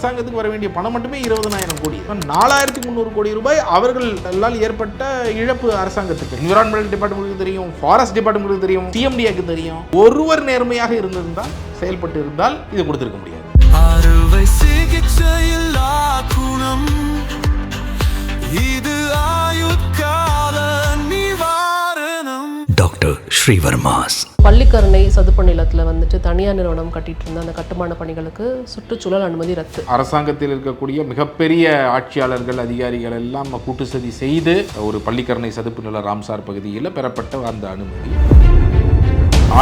அரசாங்கத்துக்கு வர வேண்டிய பணம் மட்டுமே 20,000 கோடி. 4,300 கோடி ரூபாய் அவர்களால் ஏற்பட்ட இழப்பு அரசாங்கத்துக்கு. என்விரான்மெண்டல் டிபார்ட்மெண்ட்டுக்கு தெரியும், ஃபாரஸ்ட் டிபார்ட்மெண்ட்டுக்கு தெரியும், சிஎம்டிஏக்கு தெரியும். ஒருவர் நேர்மையாக இருந்திருந்தால், செயல்பட்டு இருந்தால் இது கொடுத்திருக்க முடியாது. அறுவை சிகிச்சையில் குணம் இது ஆயுட்கால நிவாரணம். டாக்டர் ஸ்ரீவர்மாஸ். பள்ளிக்கரணை சதுப்பு நிலத்தில் வந்துட்டு தனியார் நிறுவனம் கட்டிட்டு இருந்த அந்த கட்டுமான பணிகளுக்கு சுற்றுச்சூழல் அனுமதி ரத்து. அரசாங்கத்தில் இருக்கக்கூடிய மிகப்பெரிய ஆட்சியாளர்கள், அதிகாரிகள் எல்லாம் கூட்டு சதி செய்து ஒரு பள்ளிக்கரணை சதுப்பு நில ராம்சார் பகுதியில் பெறப்பட்ட அந்த அனுமதி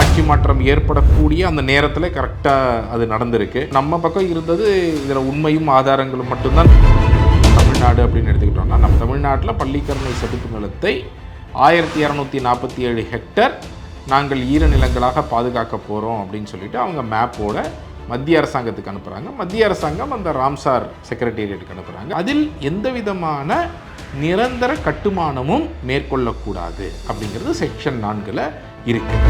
ஆட்சி மாற்றம் ஏற்படக்கூடிய அந்த நேரத்தில் கரெக்டாக அது நடந்திருக்கு. நம்ம பக்கம் இருந்தது இதில் உண்மையும் ஆதாரங்களும் மட்டும்தான். தமிழ்நாடு அப்படின்னு எடுத்துக்கிட்டோம்னா, நம்ம தமிழ்நாட்டில் பள்ளிக்கரணை சதுப்பு நிலத்தை 1247 ஹெக்டர் நாங்கள் ஈரநிலங்களாக பாதுகாக்க போகிறோம் அப்படின்னு சொல்லிட்டு அவங்க மேப்போட மத்திய அரசாங்கத்துக்கு அனுப்புகிறாங்க. மத்திய அரசாங்கம் அந்த ராம்சார் செக்ரட்டேரியட்டுக்கு அனுப்புகிறாங்க. அதில் எந்த விதமான நிரந்தர கட்டுமானமும் மேற்கொள்ளக்கூடாது அப்படிங்கிறது செக்ஷன் 4ல் இருக்குது.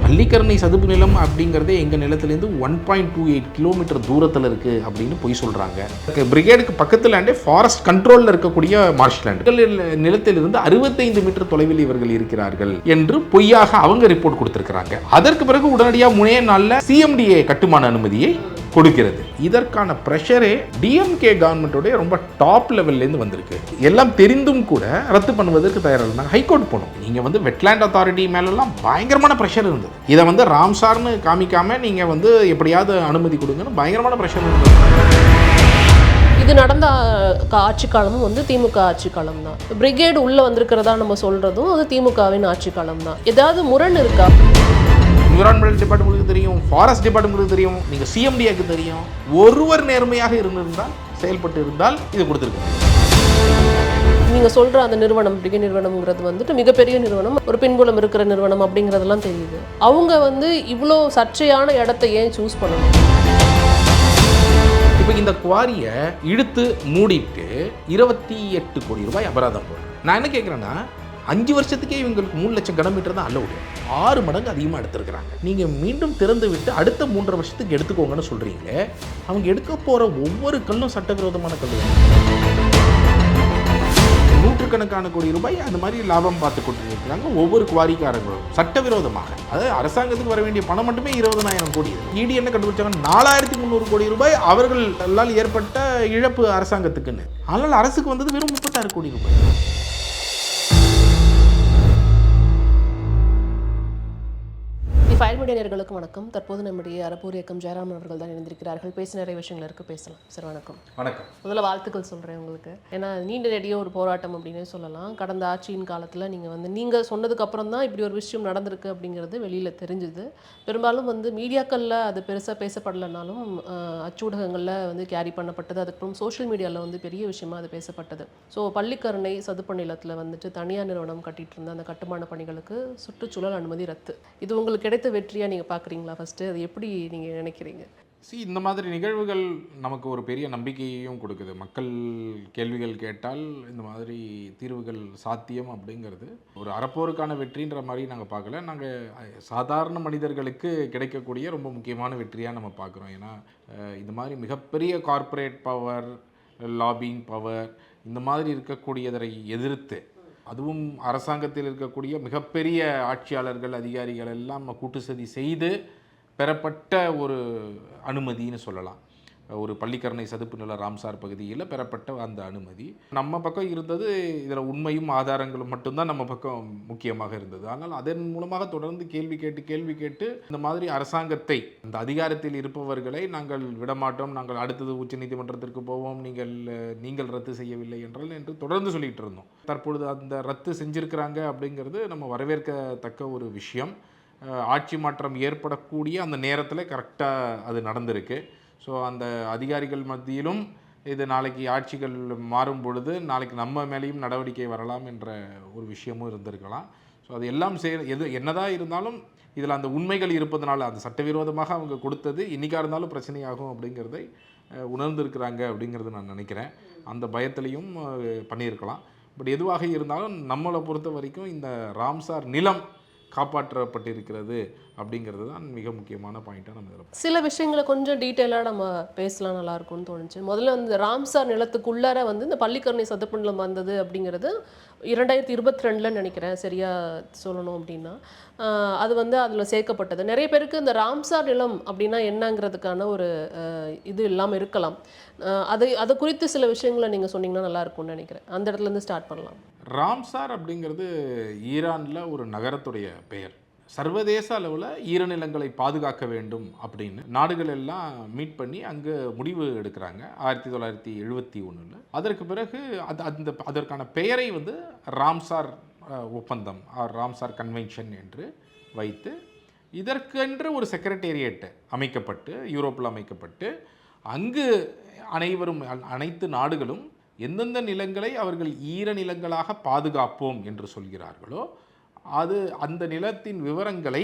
பள்ளிக்கரணை சதுப்பு நிலம் அப்படிங்கிறதே எங்கள் நிலத்திலேருந்து 1.28 கிலோமீட்டர் தூரத்தில் இருக்குது அப்படின்னு போய் சொல்கிறாங்க. பிரிகேடுக்கு பக்கத்துலேண்டே ஃபாரஸ்ட் கண்ட்ரோலில் இருக்கக்கூடிய மார்ஷ்லேண்ட் நிலத்திலிருந்து 65 மீட்டர் தொலைவில் இவர்கள் இருக்கிறார்கள் என்று பொய்யாக அவங்க ரிப்போர்ட் கொடுத்துருக்கிறாங்க. அதற்கு பிறகு உடனடியாக முனைய நாளில் சிஎம்டிஏ கட்டுமான அனுமதியை கொடுக்கிறது. இதற்கான ப்ரெஷரே டிஎம்கே கவர்மெண்ட்டோடைய ரொம்ப டாப் லெவல்லேருந்து வந்திருக்கு. எல்லாம் தெரிந்தும் கூட ரத்து பண்ணுவதற்கு தயாராக ஹைகோர்ட் போனோம். நீங்கள் வெட்லேண்ட் அத்தாரிட்டி மேலெல்லாம் பயங்கரமான ப்ரெஷர் இருந்தது. இதை ராம்சார்னு காமிக்காம நீங்கள் எப்படியாவது அனுமதி கொடுங்கன்னு பயங்கரமான ப்ரெஷர் இருந்தது. இது நடந்த ஆட்சி காலமும் திமுக ஆட்சி காலம் தான். பிரிகேடு உள்ளே வந்திருக்கிறதா நம்ம சொல்கிறதும் அது திமுகவின் ஆட்சி காலம் தான். ஏதாவது முரண் இருக்கா? என்விரான்மெண்டல் டிபார்ட்மெண்ட்டுக்கு தெரியும், ஃபாரஸ்ட் டிபார்ட்மெண்ட்டுக்கு தெரியும், நீங்கள் சிஎம்டிஏக்கு தெரியும். ஒருவர் நேர்மையாக இருந்திருந்தால், செயல்பட்டு இருந்தால் இது கொடுத்துருக்கோம். நீங்கள் சொல்கிற அந்த நிறுவனம், பிரிகேட் நிறுவனம்ங்கிறது மிகப்பெரிய நிறுவனம், ஒரு பின்புலம் இருக்கிற நிறுவனம் அப்படிங்கிறதெல்லாம் தெரியுது. அவங்க இவ்வளோ சர்ச்சையான இடத்த ஏன் சூஸ் பண்ணணும்? இப்போ இந்த குவாரியை இழுத்து மூடிட்டு 28 கோடி ரூபாய் அபராதம் போடுறேன். நான் என்ன கேட்குறேன்னா, 5 வருஷத்துக்கே இவங்களுக்கு 3 லட்சம் கனமீட்டர் தான் அலௌடு. 6 மடங்கு அதிகமாக எடுத்துருக்கிறாங்க. நீங்கள் மீண்டும் திறந்து விட்டு அடுத்த 3.5 வருஷத்துக்கு எடுத்துக்கோங்கன்னு சொல்கிறீங்க. அவங்க எடுக்க போகிற ஒவ்வொரு கல்லும் சட்டவிரோதமான கல். நூற்றுக்கணக்கான கோடி ரூபாய் அந்த மாதிரி லாபம் பார்த்து கொண்டிருக்கிறாங்க ஒவ்வொரு குவாரிக்காரங்களும் சட்டவிரோதமாக. அதாவது அரசாங்கத்துக்கு வர வேண்டிய பணம் மட்டுமே 20,000 கோடி. இடி என்ன கண்டுபிடிச்சாங்க? 4,300 கோடி ரூபாய் அவர்களால் ஏற்பட்ட இழப்பு அரசாங்கத்துக்குன்னு. ஆனால் அரசுக்கு வந்தது வெறும் 36 கோடி ரூபாய். ஃபைல் மீடியா நேயர்களுக்கு வணக்கம். தற்போது நம்முடைய அறப்போர் இயக்கம் ஜெயராம் அவர்கள் தான் இணைந்திருக்கிறார்கள். பேச நிறைய விஷயங்கள் இருக்குது, பேசலாம். சார் வணக்கம். வணக்கம். முதல்ல வாழ்த்துக்கள் சொல்கிறேன் உங்களுக்கு. ஏன்னா நீண்ட நெடிய ஒரு போராட்டம் அப்படின்னே சொல்லலாம். கடந்த ஆட்சியின் காலத்தில் நீங்கள் சொன்னதுக்கு அப்புறம் தான் இப்படி ஒரு விஷயம் நடந்திருக்கு அப்படிங்கிறது வெளியில் தெரிஞ்சுது. பெரும்பாலும் மீடியாக்களில் அது பெருசாக பேசப்படலைனாலும் அச்சூடகங்களில் கேரி பண்ணப்பட்டது. அதுக்கப்புறம் சோஷியல் மீடியாவில் பெரிய விஷயமா அது பேசப்பட்டது. ஸோ பள்ளிக்கரணை சதுப்பு நிலத்தில் தனியார் நிறுவனம் கட்டிட்டு இருந்த அந்த கட்டுமான பணிகளுக்கு சுற்றுச்சூழல் அனுமதி ரத்து. இது உங்களுக்கு கிடைத்த வெற்றியாக நீங்கள் பார்க்குறீங்களா? ஃபஸ்ட்டு அது எப்படி நீங்கள் நினைக்கிறீங்க? இந்த மாதிரி நிகழ்வுகள் நமக்கு ஒரு பெரிய நம்பிக்கையையும் கொடுக்குது. மக்கள் கேள்விகள் கேட்டால் இந்த மாதிரி தீர்வுகள் சாத்தியம் அப்படிங்கிறது ஒரு அறப்போருக்கான வெற்றின்ற மாதிரி நாங்கள் பார்க்கல. நாங்கள் சாதாரண மனிதர்களுக்கு கிடைக்கக்கூடிய ரொம்ப முக்கியமான வெற்றியாக நம்ம பார்க்குறோம். ஏன்னா இந்த மாதிரி மிகப்பெரிய கார்ப்பரேட் பவர், லாபிங் பவர், இந்த மாதிரி இருக்கக்கூடியதை எதிர்த்து, அதுவும் அரசாங்கத்தில் இருக்கக்கூடிய மிகப்பெரிய ஆட்சியாளர்கள், அதிகாரிகள் எல்லாம் கூட்டு சதி செய்து பெறப்பட்ட ஒரு அனுமதின்னு சொல்லலாம். ஒரு பள்ளிக்கரணை சதுப்பு நில ராம்சார் பகுதியில் பெறப்பட்ட அந்த அனுமதி நம்ம பக்கம் இருந்தது. இதில் உண்மையும் ஆதாரங்களும் மட்டும்தான் நம்ம பக்கம் முக்கியமாக இருந்தது. ஆனால் அதன் மூலமாக தொடர்ந்து கேள்வி கேட்டு இந்த மாதிரி அரசாங்கத்தை, இந்த அதிகாரத்தில் இருப்பவர்களை நாங்கள் விடமாட்டோம், நாங்கள் அடுத்தது உச்சநீதிமன்றத்திற்கு போவோம், நீங்கள் ரத்து செய்யவில்லை என்றால் என்று தொடர்ந்து சொல்லிகிட்டு இருந்தோம். தற்பொழுது அந்த ரத்து செஞ்சுருக்கிறாங்க அப்படிங்கிறது நம்ம வரவேற்கத்தக்க ஒரு விஷயம். ஆட்சி மாற்றம் ஏற்படக்கூடிய அந்த நேரத்தில் கரெக்டாக அது நடந்திருக்கு. ஸோ அந்த அதிகாரிகள் மத்தியிலும் இது நாளைக்கு ஆட்சிகள் மாறும் பொழுது நாளைக்கு நம்ம மேலேயும் நடவடிக்கை வரலாம் என்ற ஒரு விஷயமும் இருந்திருக்கலாம். ஸோ அது எல்லாம் என்னதான் இருந்தாலும் இதில் அந்த உண்மைகள் இருப்பதனால, அந்த சட்டவிரோதமாக அவங்க கொடுத்தது இன்றைக்காக இருந்தாலும் பிரச்சனையாகும் அப்படிங்கிறதை உணர்ந்திருக்கிறாங்க அப்படிங்கிறது நான் நினைக்கிறேன். அந்த பயத்திலையும் பண்ணியிருக்கலாம். பட் எதுவாக இருந்தாலும் நம்மளை பொறுத்த வரைக்கும் இந்த ராம்சார் நிலம் காப்பாற்றப்பட்டிருக்கிறது, அப்படிங்கிறது தான் மிக முக்கியமான பாயிண்ட்டாக நம்ம இதில் சில விஷயங்களை கொஞ்சம் டீட்டெயிலாக நம்ம பேசலாம், நல்லா இருக்கும்னு தோணுச்சு. முதல்ல வந்து ராம்சார் நிலத்துக்குள்ளார வந்து இந்த பள்ளிக்கரணை சதுப்பு நிலம் வந்தது அப்படிங்கிறது 2022 நினைக்கிறேன், சரியா சொல்லணும் அப்படின்னா. அது வந்து அதில் சேர்க்கப்பட்டது. நிறைய பேருக்கு இந்த ராம்சார் நிலம் அப்படின்னா என்னங்கிறதுக்கான ஒரு இது இல்லாமல் இருக்கலாம். அது குறித்து சில விஷயங்களை நீங்கள் சொன்னீங்கன்னா நல்லா இருக்கும்னு நினைக்கிறேன். அந்த இடத்துலேருந்து ஸ்டார்ட் பண்ணலாம். ராம்சார் அப்படிங்கிறது ஈரானில் ஒரு நகரத்துடைய பெயர். சர்வதேச அளவில் ஈரநிலங்களை பாதுகாக்க வேண்டும் அப்படின்னு நாடுகள் எல்லாம் மீட் பண்ணி அங்கே முடிவு எடுக்கிறாங்க 1971. அதற்கு பிறகு அதற்கான பெயரை வந்து ராம்சார் ஒப்பந்தம் ராம்சார் கன்வென்ஷன் என்று வைத்து இதற்கென்று ஒரு செக்ரட்டேரியட் அமைக்கப்பட்டு யூரோப்பில் அமைக்கப்பட்டு அங்கு அனைத்து நாடுகளும் எந்தெந்த நிலங்களை அவர்கள் ஈரநிலங்களாக பாதுகாப்போம் என்று சொல்கிறார்களோ அந்த நிலத்தின் விவரங்களை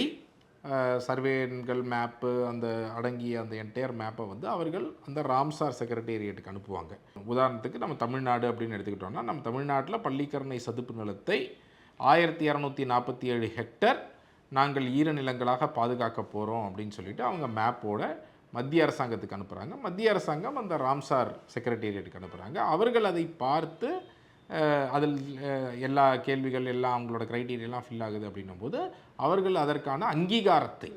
சர்வேன்கள் மேப்பு அந்த அடங்கிய அந்த என்டையர் மேப்பை வந்து அவர்கள் அந்த ராம்சார் செக்ரட்டேரியட்டுக்கு அனுப்புவாங்க. உதாரணத்துக்கு நம்ம தமிழ்நாடு அப்படின்னு எடுத்துக்கிட்டோம்னா நம்ம தமிழ்நாட்டில் பள்ளிக்கரணை சதுப்பு நிலத்தை 1247 ஹெக்டர் நாங்கள் ஈரநிலங்களாக பாதுகாக்க போகிறோம் அப்படின்னு சொல்லிட்டு அவங்க மேப்போட மத்திய அரசாங்கத்துக்கு அனுப்புகிறாங்க. மத்திய அரசாங்கம் அந்த ராம்சார் செக்ரட்டேரியட்டுக்கு அனுப்புகிறாங்க. அவர்கள் அதை பார்த்து அதில் எல்லா கேள்விகள் எல்லாம் அவங்களோட க்ரைட்டீரியெல்லாம் ஃபில் ஆகுது அப்படின்னும் போது அவர்கள் அதற்கான அங்கீகாரத்தை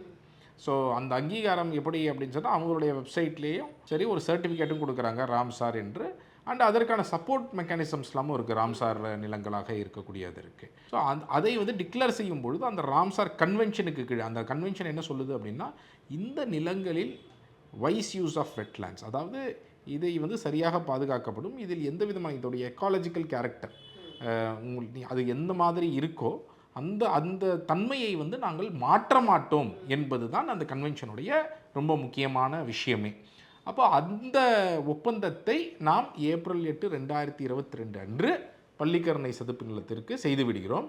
அந்த அங்கீகாரம் எப்படி அப்படின்னு சொன்னால் அவங்களுடைய வெப்சைட்லேயும் சரி ஒரு சர்டிஃபிகேட்டும் கொடுக்குறாங்க ராம்சார் என்று. அண்ட் அதற்கான சப்போர்ட் மெக்கானிசம்ஸ்லாமும் இருக்குது ராம்சார் நிலங்களாக இருக்கக்கூடியது இருக்குது. ஸோ அதை வந்து டிக்ளேர் செய்யும் பொழுது அந்த ராம்சார் கன்வென்ஷனுக்கு கீழே அந்த கன்வென்ஷன் என்ன சொல்லுது அப்படின்னா இந்த நிலங்களில் வைஸ் யூஸ் ஆஃப் வெட்லேண்ட்ஸ், அதாவது இதை வந்து சரியாக பாதுகாக்கப்படும், இதில் எந்த விதமான இதோடைய எக்காலஜிக்கல் கேரக்டர் அது எந்த மாதிரி இருக்கோ அந்த தன்மையை வந்து நாங்கள் மாற்ற மாட்டோம் என்பது தான் அந்த கன்வென்ஷனுடைய ரொம்ப முக்கியமான விஷயமே. அப்போ அந்த ஒப்பந்தத்தை நாம் ஏப்ரல் 8, 2022 அன்று பள்ளிக்கரணை சதுப்பு நிலத்திற்கு செய்து விடுகிறோம்.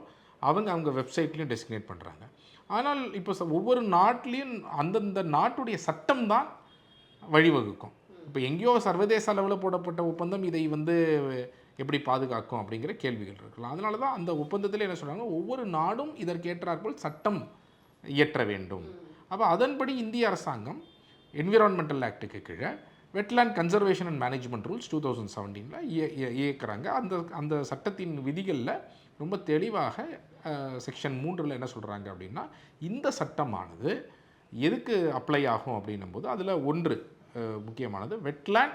அவங்க வெப்சைட்லேயும் டெசிக்னேட் பண்ணுறாங்க. ஆனால் இப்போ ஒவ்வொரு நாட்டிலையும் அந்தந்த நாட்டுடைய சட்டம் தான் வழிவகுக்கும். இப்போ எங்கேயோ சர்வதேச அளவில் போடப்பட்ட ஒப்பந்தம் இதை வந்து எப்படி பாதுகாக்கும் அப்படிங்கிற கேள்விகள் இருக்கலாம். அதனால தான் அந்த ஒப்பந்தத்தில் என்ன சொல்கிறாங்க, ஒவ்வொரு நாடும் இதற்கேற்றாற்போல் சட்டம் இயற்ற வேண்டும். அப்போ அதன்படி இந்திய அரசாங்கம் என்விரான்மெண்டல் ஆக்டுக்கு கீழே wetland conservation and management rules 2017 இயக்குறாங்க. அந்த சட்டத்தின் விதிகளில் ரொம்ப தெளிவாக செக்ஷன் 3 என்ன சொல்கிறாங்க அப்படின்னா இந்த சட்டமானது எதுக்கு அப்ளை ஆகும் அப்படின்னும்போது அதில் ஒன்று முக்கியமானது wetland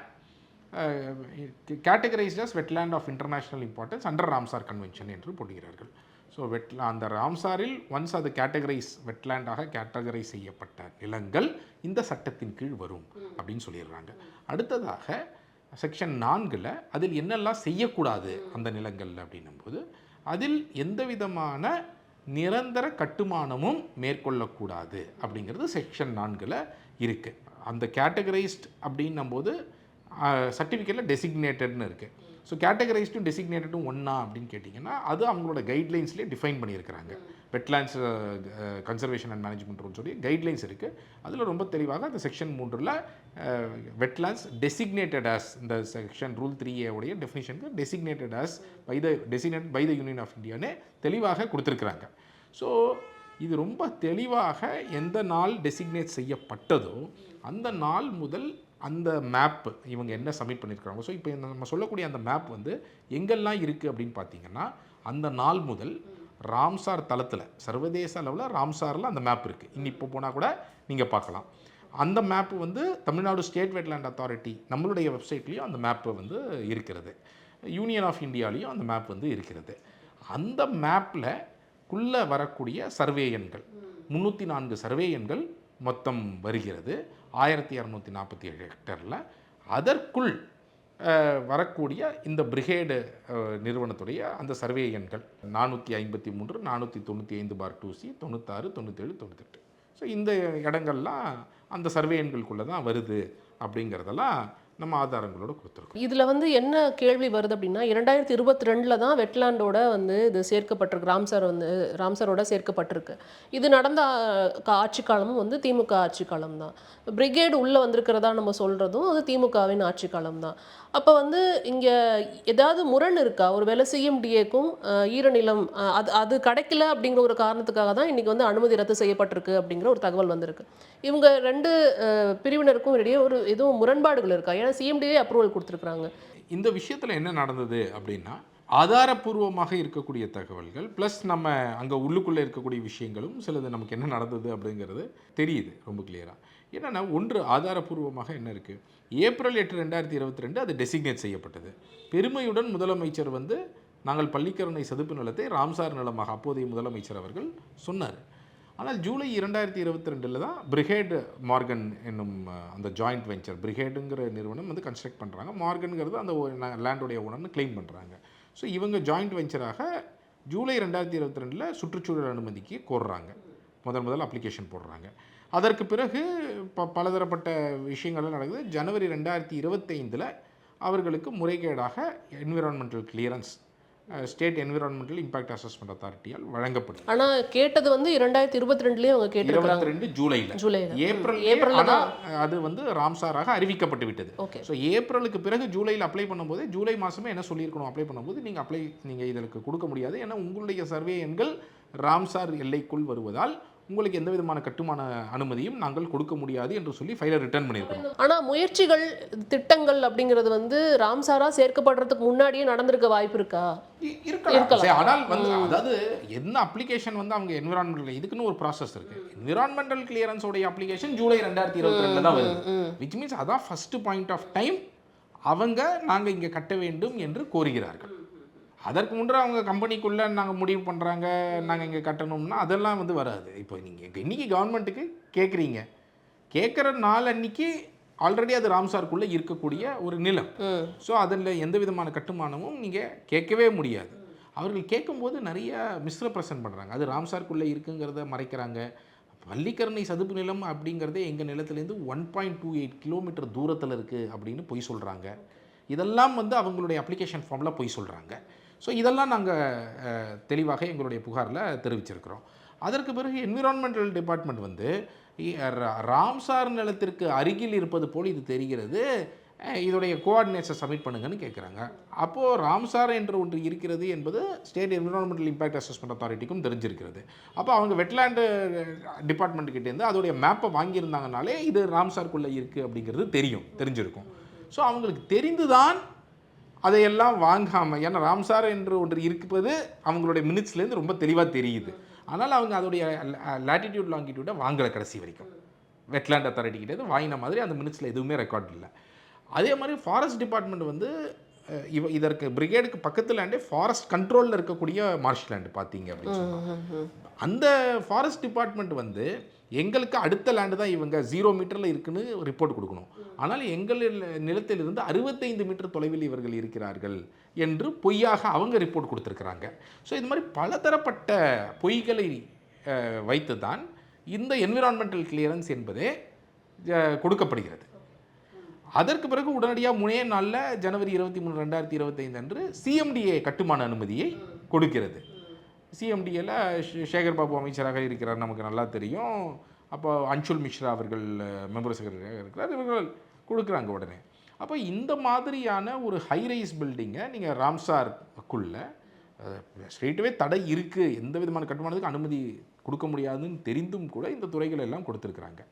categorised as wetland of international importance under Ramsar convention என்று போடுகிறார்கள். ஸோ அந்த ராம்சாரில் ஒன்ஸ் அது வெட்லேண்டாக கேட்டகரைஸ் செய்யப்பட்ட நிலங்கள் இந்த சட்டத்தின் கீழ் வரும் அப்படின்னு சொல்லிடுறாங்க. அடுத்ததாக செக்ஷன் 4 அதில் என்னெல்லாம் செய்யக்கூடாது அந்த நிலங்கள் அப்படின்னும்போது அதில் எந்த விதமான நிரந்தர கட்டுமானமும் மேற்கொள்ளக்கூடாது அப்படிங்கிறது செக்ஷன் 4 இருக்குது. அந்த கேட்டகரைஸ்ட் அப்படின்னும்போது சர்டிஃபிகேட்டில் டெசிக்னேட்டட்னு இருக்குது. ஸோ கேட்டகரைஸ்டும் டெசிக்னேட்டடும் ஒன்றா அப்படின்னு கேட்டிங்கன்னா அது அவங்களோட கைட்லைன்ஸ்லேயே டிஃபைன் பண்ணியிருக்கிறாங்க. வெட்லேண்ட்ஸ் கன்சர்வேஷன் அண்ட் மேனேஜ்மெண்ட் ரூல்ஸோடைய கைட்லைன்ஸ் இருக்குது. அதில் ரொம்ப தெளிவாக அந்த செக்ஷன் 3 வெட்லேண்ட்ஸ் டெசிக்னேட்டட் ஆஸ் இந்த செக்ஷன் ரூல் 3A உடைய டெஃபினிஷனுக்கு designated as designate by the union of இந்தியான்னு தெளிவாக கொடுத்துருக்குறாங்க. ஸோ இது ரொம்ப தெளிவாக எந்த நாள் டெசிக்னேட் செய்யப்பட்டதோ அந்த நாள் முதல் அந்த மேப் இவங்க என்ன சப்மிட் பண்ணியிருக்காங்க. ஸோ இப்போ நம்ம சொல்லக்கூடிய அந்த மேப் வந்து எங்கெல்லாம் இருக்குது அப்படின்னு பார்த்தீங்கன்னா அந்த நாள் முதல் ராம்சார் தளத்தில் சர்வதேச அளவில் ராம்சாரில் அந்த மேப் இருக்குது. இன்னும் இப்போ போனால் கூட நீங்கள் பார்க்கலாம். அந்த மேப்பு வந்து தமிழ்நாடு ஸ்டேட் வெட்லேண்ட் அத்தாரிட்டி நம்மளுடைய வெப்சைட்லேயும் அந்த மேப்பு வந்து இருக்கிறது. யூனியன் ஆஃப் இந்தியாலேயும் அந்த மேப் வந்து இருக்கிறது. அந்த மேப்பில் குள்ளே வரக்கூடிய சர்வே எண்கள் 304 சர்வே எண்கள் மொத்தம் வருகிறது 1247 ஹெக்டரில். அதற்குள் வரக்கூடிய இந்த பிரிகேடு நிறுவனத்துடைய அந்த சர்வே எண்கள் 453, 495/2C, 96, 97, 98. ஸோ இந்த இடங்கள்லாம் அந்த சர்வே எண்களுக்குள்ளே தான் வருது அப்படிங்கிறதெல்லாம் நம்ம ஆதாரங்களோட கொடுத்துருக்கோம். இதுல வந்து என்ன கேள்வி வருது அப்படின்னா 2022 தான் வெட்லாண்டோட வந்து இது சேர்க்கப்பட்டிருக்கு, ராம்சாரோட சேர்க்கப்பட்டிருக்கு. இது நடந்த ஆட்சி காலமும் வந்து திமுக ஆட்சி காலம் தான். பிரிகேடு உள்ள வந்திருக்கிறதா நம்ம சொல்றதும் அது திமுகவின் ஆட்சி காலம் தான். அப்போ வந்து இங்க ஏதாவது முரண் இருக்கா? ஒரு வேளை சிஎம்டிஏக்கும் ஈரநிலம் அது அது கிடைக்கல அப்படிங்கிற ஒரு காரணத்துக்காக தான் இன்னைக்கு வந்து அனுமதி ரத்து செய்யப்பட்டிருக்கு அப்படிங்கிற ஒரு தகவல் வந்திருக்கு. இவங்க 2 பிரிவினருக்கும் இடையே ஒரு எதுவும் முரண்பாடுகள் இருக்கா? ஏன்னா சிஎம்டிஏ அப்ரூவல் கொடுத்துருக்காங்க. இந்த விஷயத்தில் என்ன நடந்தது அப்படின்னா, ஆதாரப்பூர்வமாக இருக்கக்கூடிய தகவல்கள் ப்ளஸ் நம்ம அங்கே உள்ளுக்குள்ளே இருக்கக்கூடிய விஷயங்களும் சிலது நமக்கு என்ன நடந்தது அப்படிங்கிறது தெரியுது ரொம்ப கிளியராக. என்னென்னா, ஒன்று ஆதாரப்பூர்வமாக என்ன இருக்குது, ஏப்ரல் 8, 2022 அது டெசிக்னேட் செய்யப்பட்டது. பெருமையுடன் முதலமைச்சர் வந்து நாங்கள் பள்ளிக்கரணை சதுப்பு நிலத்தை ராம்சார் நிலமாக அப்போதைய முதலமைச்சர் அவர்கள் சொன்னார். ஆனால் ஜூலை 2022 தான் பிரிகேட் மார்கன் என்னும் அந்த ஜாயிண்ட் வெஞ்சர், பிரிகேடுங்கிற நிறுவனம் வந்து கன்ஸ்ட்ரக்ட் பண்ணுறாங்க. மார்கனுங்கிறது அந்த லேண்டுடைய ஓனர்னு கிளைம் பண்ணுறாங்க. ஸோ இவங்க ஜாயிண்ட் வெஞ்சராக ஜூலை 2022 சுற்றுச்சூழல் அனுமதிக்கு கோர்றாங்க, முதல் அப்ளிகேஷன் போடுறாங்க. அதற்கு பிறகு பலதரப்பட்ட விஷயங்கள்லாம் நடக்குது. ஜனவரி 2025 அவர்களுக்கு முறைகேடாக environmental clearance state environmental impact assessment அத்தாரிட்டியால் வழங்கப்படுது. ஆனால் கேட்டது வந்து 2022 அவங்க கேட்டிருக்காங்க. 22 ஜூலையில். ஏப்ரல் அது வந்து ராம்சாராக அறிவிக்கப்பட்டு விட்டது. ஸோ ஏப்ரலுக்கு பிறகு ஜூலையில் அப்ளை பண்ணும்போது, ஜூலை மாதமே என்ன சொல்லியிருக்கணும், அப்ளை பண்ணும்போது நீங்கள் இதற்கு கொடுக்க முடியாது, ஏன்னா உங்களுடைய சர்வே எண்கள் ராம்சார் எல்லைக்குள் வருவதால் உங்களுக்கு எந்த விதமான கட்டுமான அனுமதியும் நாங்கள் கொடுக்க முடியாது என்று சொல்லி ஃபைலை ரிட்டர்ன் பண்ணியிருக்கோம். ஆனால் முயற்சிகள், திட்டங்கள் அப்படிங்கிறது வந்து ராம்சாரா சேர்க்கப்படுறதுக்கு முன்னாடியே நடந்திருக்க வாய்ப்பு இருக்கா? இருக்கலாம். ஆனால் வந்து அதாவது என்ன அப்ளிகேஷன் வந்து அவங்க என்விரான்மெண்டல் இதுக்குன்னு ஒரு ப்ராசஸ் இருக்குது. என்விரான்மெண்டல் கிளியரன்ஸோடைய அப்ளிகேஷன் ஜூலை 2022 தான் வருது. விச் மீன்ஸ் அதான் ஃபர்ஸ்ட் பாயிண்ட் ஆஃப் டைம் அவங்க நாங்கள் இங்கே கட்ட வேண்டும் என்று கோருகிறார்கள். அதற்கு முன்னே அவங்க கம்பெனிக்குள்ளே நாங்கள் முடிவு பண்ணுறாங்க நாங்கள் இங்கே கட்டணும்னா அதெல்லாம் வந்து வராது. இப்போ நீங்கள் இன்றைக்கி கவர்மெண்ட்டுக்கு கேட்குறீங்க, கேட்குற நாள் அன்றைக்கி ஆல்ரெடி அது ராம்சாருக்குள்ளே இருக்கக்கூடிய ஒரு நிலம். ஸோ அதில் எந்த விதமான கட்டுமானமும் நீங்கள் கேட்கவே முடியாது. அவர்கள் கேட்கும்போது நிறைய மிஸ்ரெப்ரசன்ட் பண்ணுறாங்க. அது ராம்சாருக்குள்ளே இருக்குங்கிறத மறைக்கிறாங்க. பள்ளிக்கரணை சதுப்பு நிலம் அப்படிங்கிறதே எங்கள் நிலத்துலேருந்து 1.28 கிலோமீட்டர் தூரத்தில் இருக்குது அப்படின்னு பொய் சொல்கிறாங்க. இதெல்லாம் வந்து அவங்களுடைய அப்ளிகேஷன் ஃபார்மில் பொய் சொல்கிறாங்க. ஸோ இதெல்லாம் நாங்கள் தெளிவாக எங்களுடைய புகாரில் தெரிவிச்சிருக்கிறோம். அதற்கு பிறகு என்விரான்மெண்டல் டிபார்ட்மெண்ட் வந்து ராம்சார் நிலத்திற்கு அருகில் இருப்பது போல் இது தெரிகிறது, இதோடைய கோஆர்டினேட்ஸை சப்மிட் பண்ணுங்கன்னு கேட்குறாங்க. அப்போது ராம்சார் என்ற ஒன்று இருக்கிறது என்பது ஸ்டேட் என்விரான்மெண்டல் இம்பாக்ட் அசஸ்மெண்ட் அத்தாரிட்டிக்கும் தெரிஞ்சிருக்கிறது. அப்போ அவங்க வெட்லேண்டு டிபார்ட்மெண்ட்டுக்கிட்டேருந்து அதோடைய மேப்பை வாங்கியிருந்தாங்கனாலே இது ராம்சாருக்குள்ளே இருக்குது அப்படிங்கிறது தெரிஞ்சிருக்கும். ஸோ அவங்களுக்கு தெரிந்துதான் அதையெல்லாம் வாங்காமல், ஏன்னா ராம்சார் என்று ஒன்று இருப்பது அவங்களுடைய மினிட்ஸ்லேருந்து ரொம்ப தெளிவாக தெரியுது. ஆனால் அவங்க அதோடைய லேட்டிடியூட் லாங்கிடியூடை வாங்கலை கடைசி வரைக்கும். வெட்லேண்ட் அத்தாரிட்டிக்கிட்டே வாங்கின மாதிரி அந்த மினிட்ஸில் எதுவுமே ரெக்கார்ட் இல்லை. அதே மாதிரி ஃபாரஸ்ட் டிபார்ட்மெண்ட் வந்து இதற்கு பிரிகேடுக்கு பக்கத்து லேண்டே ஃபாரஸ்ட் கண்ட்ரோலில் இருக்கக்கூடிய மார்ஷ் லேண்டு பார்த்தீங்க அப்படின்னு சொன்னாங்க. அந்த ஃபாரஸ்ட் டிபார்ட்மெண்ட் வந்து எங்களுக்கு அடுத்த லேண்டு தான் இவங்க 0 மீட்டரில் இருக்குன்னு ரிப்போர்ட் கொடுக்கணும். ஆனால் எங்கள் நிலத்திலிருந்து 65 மீட்டர் தொலைவில் இவர்கள் இருக்கிறார்கள் என்று பொய்யாக அவங்க ரிப்போர்ட் கொடுத்துருக்குறாங்க. ஸோ இது மாதிரி பலதரப்பட்ட பொய்களை வைத்து தான் இந்த என்விரான்மெண்டல் கிளியரன்ஸ் என்பதே கொடுக்கப்படுகிறது. அதற்கு பிறகு உடனடியாக முனைய நாளில் ஜனவரி 23, 2025 அன்று சிஎம்டிஏ கட்டுமான அனுமதியை கொடுக்கிறது. சிஎம்டிஏல சேகர் பாபு அமைச்சராக இருக்கிறார், நமக்கு நல்லா தெரியும். அப்போ அன்சுல் மிஸ்ரா அவர்கள் மெம்பர் செக்ரட்டரியாக இருக்கிறார், இவர்கள் கொடுக்குறாங்க உடனே. அப்போ இந்த மாதிரியான ஒரு ஹைரைஸ் பில்டிங்கை நீங்கள் ராம்சாருக்குள்ளே ஸ்ட்ரெயிட்டவே தடை இருக்குது, எந்த விதமான கட்டுமானத்துக்கு அனுமதி கொடுக்க முடியாதுன்னு தெரிந்தும் கூட இந்த துறைகள் எல்லாம் கொடுத்துருக்குறாங்க.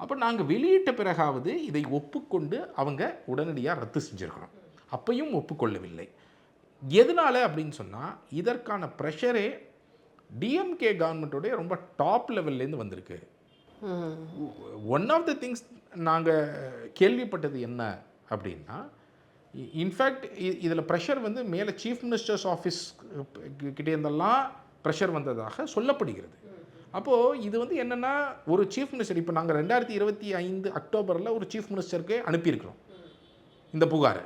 அப்போ நாங்கள் வெளியிட்ட பிறகாவது இதை ஒப்புக்கொண்டு அவங்க உடனடியாக ரத்து செஞ்சுருக்கணும். அப்பையும் ஒப்புக்கொள்ளவில்லை. எதனால் அப்படின்னு சொன்னால் இதற்கான ப்ரெஷரே டிஎம்கே கவர்மெண்ட்டோடைய ரொம்ப டாப் லெவல்லேருந்து வந்திருக்கு. ஒன் ஆஃப் த திங்ஸ் நாங்கள் கேள்விப்பட்டது என்ன அப்படின்னா, இன்ஃபேக்ட் இதில் ப்ரெஷர் வந்து மேலே சீஃப் மினிஸ்டர்ஸ் ஆஃபீஸ் கிட்டேருந்தெல்லாம் ப்ரெஷர் வந்ததாக சொல்லப்படுகிறது. அப்போது இது வந்து என்னென்னா, ஒரு சீஃப் மினிஸ்டர் இப்போ நாங்கள் 2025 அக்டோபரில் ஒரு சீஃப் மினிஸ்டருக்கு அனுப்பியிருக்கிறோம் இந்த புகாரை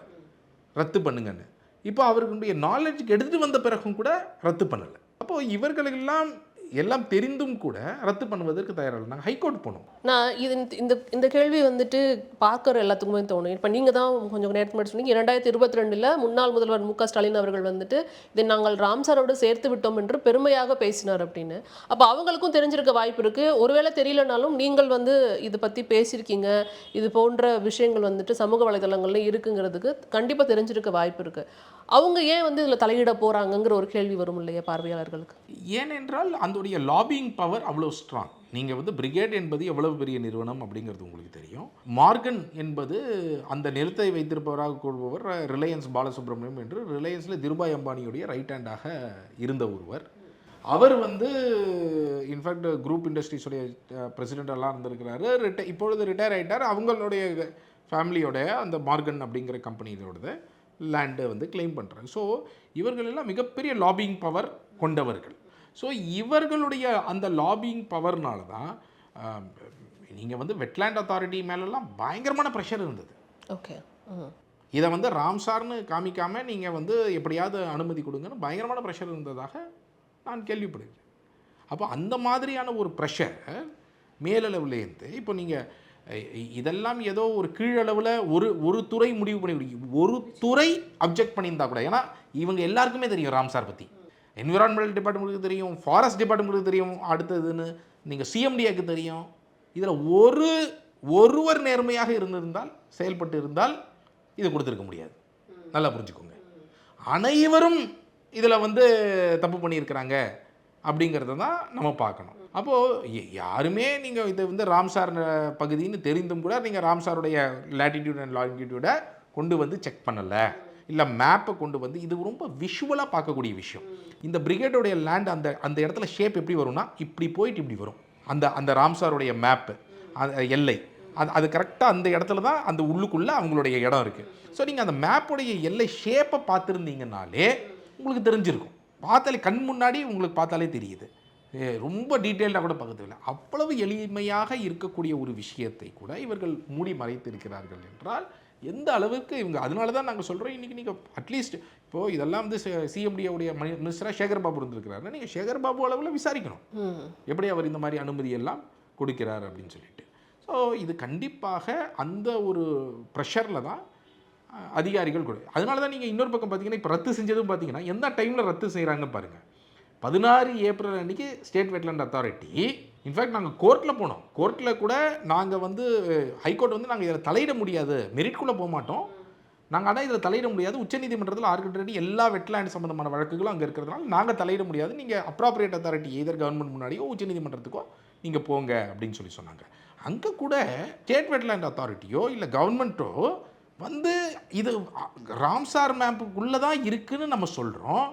ரத்து பண்ணுங்கன்னு. இப்போ அவர்களுடைய நாலேஜுக்கு எடுத்துகிட்டு வந்த பிறகும் கூட ரத்து பண்ணலை. அப்போது இவர்களெல்லாம் எல்லாம் தெரிந்தும் கூட ரத்து பண்ணுவதற்கு தயாராக நாங்கள் ஹைகோர்ட் போனோம். நான் இது இந்த இந்த கேள்வி வந்துட்டு பார்க்குற எல்லாத்துக்குமே தோணும். இப்போ நீங்கள் தான் கொஞ்சம் நேரத்துக்கு முன்னாடி சொன்னீங்க 2022 முன்னாள் முதல்வர் மு க ஸ்டாலின் அவர்கள் வந்துட்டு இதை நாங்கள் ராம்சாரோடு சேர்த்து விட்டோம் என்று பெருமையாக பேசினார் அப்படின்னு. அப்போ அவங்களுக்கும் தெரிஞ்சிருக்க வாய்ப்பு இருக்குது. ஒருவேளை தெரியலனாலும் நீங்கள் வந்து இதை பற்றி பேசியிருக்கீங்க, இது போன்ற விஷயங்கள் வந்துட்டு சமூக வலைதளங்களில் இருக்குங்கிறதுக்கு கண்டிப்பாக தெரிஞ்சிருக்க வாய்ப்பு இருக்குது. அவங்க ஏன் வந்து இதில் தலையிட போகிறாங்கங்கிற ஒரு கேள்வி வரும் இல்லையா பார்வையாளர்களுக்கு? ஏனென்றால் அதோடைய லாபியிங் பவர் அவ்வளோ ஸ்ட்ராங். நீங்கள் வந்து பிரிகேட் என்பது எவ்வளவு பெரிய நிறுவனம் அப்படிங்கிறது உங்களுக்கு தெரியும். மார்கன் என்பது அந்த நிலத்தை வைத்திருப்பவராக கூறுபவர் ரிலையன்ஸ் பாலசுப்ரமணியம் என்று ரிலையன்ஸில் திருபாய் அம்பானியுடைய ரைட் ஹேண்டாக இருந்த ஒருவர். அவர் வந்து இன்ஃபேக்ட் குரூப் இண்டஸ்ட்ரீஸுடைய பிரசிடெண்டெல்லாம் இருந்திருக்கிறாரு. இப்பொழுது ரிட்டையர் ஆகிட்டார். அவங்களுடைய ஃபேமிலியோட அந்த மார்கன் அப்படிங்கிற கம்பெனியோட லேண்டை வந்து கிளைம் பண்ணுறாங்க. ஸோ இவர்கள் எல்லாம் மிகப்பெரிய லாபியிங் பவர் கொண்டவர்கள். ஸோ இவர்களுடைய அந்த லாபியிங் பவர்னால தான் நீங்கள் வந்து வெட்லேண்ட் அத்தாரிட்டி மேலெல்லாம் பயங்கரமான ப்ரெஷர் இருந்தது. ஓகே, இதை வந்து ராம்சார்னு காமிக்காமல் நீங்கள் வந்து எப்படியாவது அனுமதி கொடுங்கன்னு பயங்கரமான ப்ரெஷர் இருந்ததாக நான் கேள்விப்படுகிறேன். அப்போ அந்த மாதிரியான ஒரு ப்ரெஷர் மேலளவுலேருந்து இப்போ நீங்கள் இதெல்லாம் ஏதோ ஒரு கீழளவில் ஒரு துறை முடிவு பண்ணி ஒரு துறை அப்ஜெக்ட் பண்ணியிருந்தா கூட, ஏன்னா இவங்க எல்லாருக்குமே தெரியும் ராம்சார் பற்றி. என்விரான்மெண்டல் டிபார்ட்மெண்ட்டுக்கு தெரியும், ஃபாரஸ்ட் டிபார்ட்மெண்ட்டுக்கு தெரியும், அடுத்ததுன்னு நீங்கள் சிஎம்டிஏக்கு தெரியும். இதில் ஒருவர் நேர்மையாக இருந்திருந்தால், செயல்பட்டு இருந்தால் இது கொடுத்துருக்க முடியாது. நல்லா புரிஞ்சுக்கோங்க. அனைவரும் இதில் வந்து தப்பு பண்ணியிருக்கிறாங்க அப்படிங்கிறத தான் நம்ம பார்க்கணும். அப்போது யாருமே நீங்கள் இதை வந்து ராம்சார் பகுதின்னு தெரிந்தும் கூட நீங்கள் ராம்சாருடைய லேட்டிடியூட் அண்ட் லாங்கிடியூடை கொண்டு வந்து செக் பண்ணலை, இல்லை மேப்பை கொண்டு வந்து, இது ரொம்ப விஷுவலாக பார்க்கக்கூடிய விஷயம். இந்த பிரிகேடோடைய லேண்ட் அந்த இடத்துல ஷேப் எப்படி வரும்னா இப்படி போயிட்டு இப்படி வரும். அந்த ராம்சாருடைய மேப்பு எல்லை அது கரெக்டாக அந்த இடத்துல தான் அந்த உள்ளுக்குள்ளே அவங்களுடைய இடம் இருக்குது. ஸோ நீங்கள் அந்த மேப்புடைய எல்லை ஷேப்பை பார்த்துருந்தீங்கன்னாலே உங்களுக்கு தெரிஞ்சிருக்கும். பார்த்தாலே கண் முன்னாடி உங்களுக்கு பார்த்தாலே தெரியுது. ரொம்ப டீட்டெயில்டாக கூட பார்க்கறதில்லை. அவ்வளவு எளிமையாக இருக்கக்கூடிய ஒரு விஷயத்தை கூட இவர்கள் மூடி மறைத்து இருக்கிறார்கள் என்றால் எந்த அளவுக்கு இவங்க, அதனால தான் நாங்கள் சொல்கிறோம் இன்றைக்கி நீங்கள் அட்லீஸ்ட் இப்போது இதெல்லாம் வந்து சிஎம்டியோடைய மினிஸ்டராக சேகர் பாபு இருந்திருக்கிறாருன்னா நீங்கள் சேகர் பாபு அளவில் விசாரிக்கணும் எப்படி அவர் இந்த மாதிரி அனுமதியெல்லாம் கொடுக்கிறார் அப்படின்னு சொல்லிட்டு. ஸோ இது கண்டிப்பாக அந்த ஒரு ப்ரெஷரில் தான் அதிகாரிகள் கூட. அதனால தான் நீங்கள் இன்னொரு பக்கம் பார்த்தீங்கன்னா இப்போ ரத்து செஞ்சதும் பார்த்தீங்கன்னா எந்த டைமில் ரத்து செய்கிறாங்க பாருங்கள். 16 ஏப்ரல் அன்றைக்கி ஸ்டேட் வெட்லேண்ட் அத்தாரிட்டி, இன்ஃபேக்ட் நாங்கள் கோர்ட்டில் போனோம். கோர்ட்டில் கூட நாங்கள் வந்து ஹைகோர்ட் வந்து நாங்கள் இதில் தலையிட முடியாது, மெரிட்குள்ளே போக மாட்டோம் நாங்கள், ஆனால் இதில் தலையிட முடியாது, உச்சநீதிமன்றத்தில் ஆர்கிட்ரேட்டி எல்லா வெட்லேண்ட் சம்மந்தமான வழக்குகளும் அங்கே இருக்கிறதுனால நாங்கள் தலையிட முடியாது, நீங்கள் அப்ராப்ரியேட் அத்தாரிட்டி எதர் கவர்மெண்ட் முன்னாடியோ உச்சநீதிமன்றத்துக்கோ நீங்கள் போங்க அப்படின்னு சொன்னாங்க. அங்கே கூட ஸ்டேட் வெட்லேண்ட் அத்தாரிட்டியோ இல்லை கவர்மெண்ட்டோ வந்து இது ராம்சார் மேப்புக்குள்ளே தான் இருக்குதுன்னு நம்ம சொல்கிறோம்.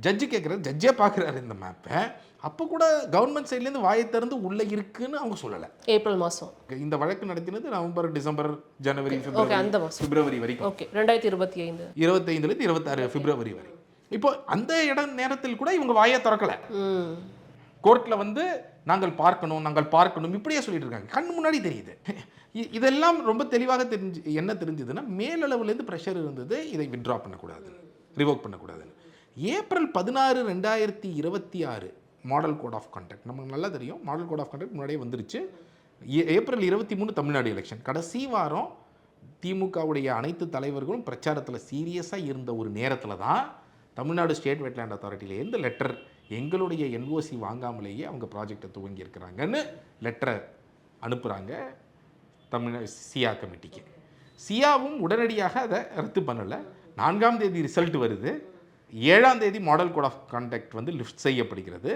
ஜட்ஜு கேட்குறாரு, ஜட்ஜே பார்க்குறாரு இந்த மேப்பை. அப்போ கூட கவர்மெண்ட் சைட்லேருந்து வாயை திறந்து உள்ளே இருக்குன்னு அவங்க சொல்லலை. ஏப்ரல் மாதம் இந்த வழக்கு நடத்தினது நவம்பர், டிசம்பர், ஜனவரி, பிப்ரவரி வரைக்கும். ஓகே, 2025 25லேருந்து 26 பிப்ரவரி வரை. இப்போ அந்த நேரத்தில் கூட இவங்க வாயை திறக்கலை. கோர்ட்டில் வந்து நாங்கள் பார்க்கணும் இப்படியே சொல்லிட்டு இருக்காங்க. கண் முன்னாடி தெரியுது. இதெல்லாம் ரொம்ப தெளிவாக என்ன தெரிஞ்சதுன்னா மேலளவுலேருந்து ப்ரெஷர் இருந்தது, இதை வித்ட்ரா பண்ணக்கூடாது, ரிவோக் பண்ணக்கூடாதுன்னு. April 16, 2026 model code of conduct நமக்கு நல்லா தெரியும். மாடல் கோட் ஆஃப் கண்டக்ட் முன்னாடியே வந்துருச்சு. ஏப்ரல் 23 தமிழ்நாடு எலெக்ஷன், கடைசி வாரம் திமுகவுடைய அனைத்து தலைவர்களும் பிரச்சாரத்தில் சீரியஸாக இருந்த ஒரு நேரத்தில் தான் தமிழ்நாடு ஸ்டேட் வெட்லேண்ட் அத்தாரிட்டியிலேருந்து லெட்டர், எங்களுடைய என்ஓசி வாங்காமலேயே அவங்க ப்ராஜெக்டை துவங்கி இருக்கிறாங்கன்னு லெட்டரை அனுப்புகிறாங்க தமிழ்நாடு சியா கமிட்டிக்கு. சியாவும் உடனடியாக அதை ரத்து பண்ணலை. 4ஆம் தேதி ரிசல்ட் வருது. 7ஆம் தேதி மாடல் கோட் ஆஃப் கான்டக்ட் வந்து லிஃப்ட் செய்யப்படுகிறது.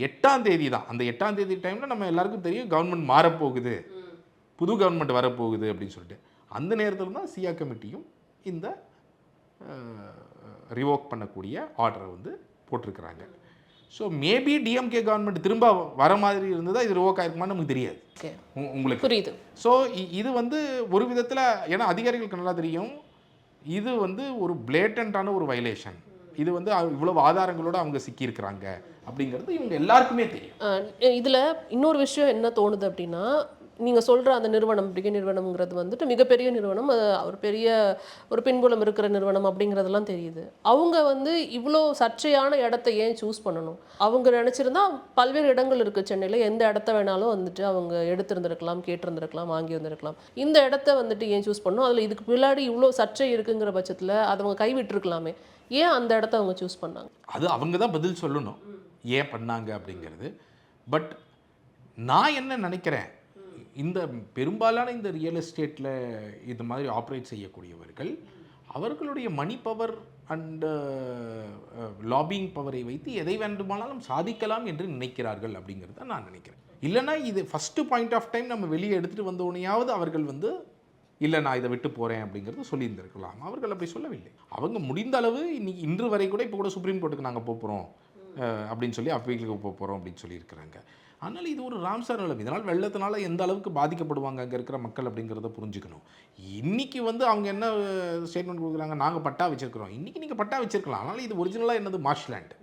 8ஆம் தேதி தான், அந்த 8ஆம் தேதி டைமில் நம்ம எல்லாருக்கும் தெரியும் கவர்மெண்ட் மாறப்போகுது, புது கவர்மெண்ட் வரப்போகுது அப்படின்னு சொல்லிட்டு. அந்த நேரத்தில் தான் சியா கமிட்டியும் இந்த ரிவோக் பண்ணக்கூடிய ஆர்டரை வந்து போட்டிருக்கிறாங்க. ஸோ மேபி டிஎம்கே கவர்மெண்ட் திரும்ப வர மாதிரி இருந்ததா இது ரிவோக் ஆயிருக்குமான்னு நமக்கு தெரியாது. உங்களுக்கு புரியுது. ஸோ இது வந்து ஒரு விதத்தில், ஏன்னா அதிகாரிகளுக்கு நல்லா தெரியும் இது வந்து ஒரு பிளேட்டண்டான ஒரு வயலேஷன், இது வந்து இவ்வளவு ஆதாரங்களோட அவங்க சிக்கியிருக்கிறாங்க அப்படிங்கிறது இவங்க எல்லாருக்குமே தெரியும். இதில் இன்னொரு விஷயம் என்ன தோணுது அப்படின்னா, நீங்கள் சொல்கிற அந்த நிறுவனம் பிரிகே நிறுவனம்ங்கிறது வந்துட்டு மிகப்பெரிய நிறுவனம், ஒரு பெரிய ஒரு பின்புலம் இருக்கிற நிறுவனம் அப்படிங்கிறதெல்லாம் தெரியுது. அவங்க வந்து இவ்வளோ சர்ச்சையான இடத்த ஏன் சூஸ் பண்ணணும்? அவங்க நினச்சிருந்தா பல்வேறு இடங்கள் இருக்குது சென்னையில், எந்த இடத்த வேணாலும் வந்துட்டு அவங்க எடுத்திருந்திருக்கலாம், கேட்டிருந்திருக்கலாம், வாங்கி வந்திருக்கலாம். இந்த இடத்த வந்துட்டு ஏன் சூஸ் பண்ணணும்? அதில் இதுக்கு பின்னாடி இவ்வளோ சர்ச்சை இருக்குங்கிற பட்சத்தில் அதை அவங்க கைவிட்டிருக்கலாமே, ஏன் அந்த இடத்த அவங்க சூஸ் பண்ணாங்க? அது அவங்க தான் பதில் சொல்லணும் ஏன் பண்ணாங்க அப்படிங்கிறது. பட் நான் என்ன நினைக்கிறேன், இந்த பெரும்பாலான இந்த ரியல் எஸ்டேட்டில் இது மாதிரி ஆப்ரேட் செய்யக்கூடியவர்கள் அவர்களுடைய மணி பவர் அண்ட் லாபிங் பவரை வைத்து எதை வேண்டுமானாலும் சாதிக்கலாம் என்று நினைக்கிறார்கள் அப்படிங்கிறத நான் நினைக்கிறேன். இல்லைனா இது ஃபஸ்ட்டு பாயிண்ட் ஆஃப் டைம் நம்ம வெளியே எடுத்துகிட்டு வந்தோடனையாவது அவர்கள் வந்து இல்லை நான் இதை விட்டு போகிறேன் அப்படிங்கிறது சொல்லியிருந்திருக்கலாம். அவர்கள் அப்படி சொல்லவில்லை. அவங்க முடிந்த அளவு இன்னைக்கு இன்று வரை கூட இப்போ கூட சுப்ரீம் கோர்ட்டுக்கு நாங்கள் போகிறோம் அப்படின்னு சொல்லி அப்பீலுக்கு போகிறோம் அப்படின்னு சொல்லியிருக்கிறாங்க. ஆனால் இது ஒரு ராம்சார் நிலம். இதனால் வெள்ளத்தினால எந்த அளவுக்கு பாதிக்கப்படுவாங்க அங்கே இருக்கிற மக்கள் அப்படிங்கிறத புரிஞ்சுக்கணும். இன்றைக்கி வந்து அவங்க என்ன ஸ்டேட்மெண்ட் கொடுக்குறாங்க, நாங்கள் பட்டா வச்சுருக்கிறோம். இன்றைக்கி நீங்கள் பட்டா வச்சுருக்கலாம், ஆனால் இது ஒரிஜினலாக என்னது மார்ஷ்லேண்ட்.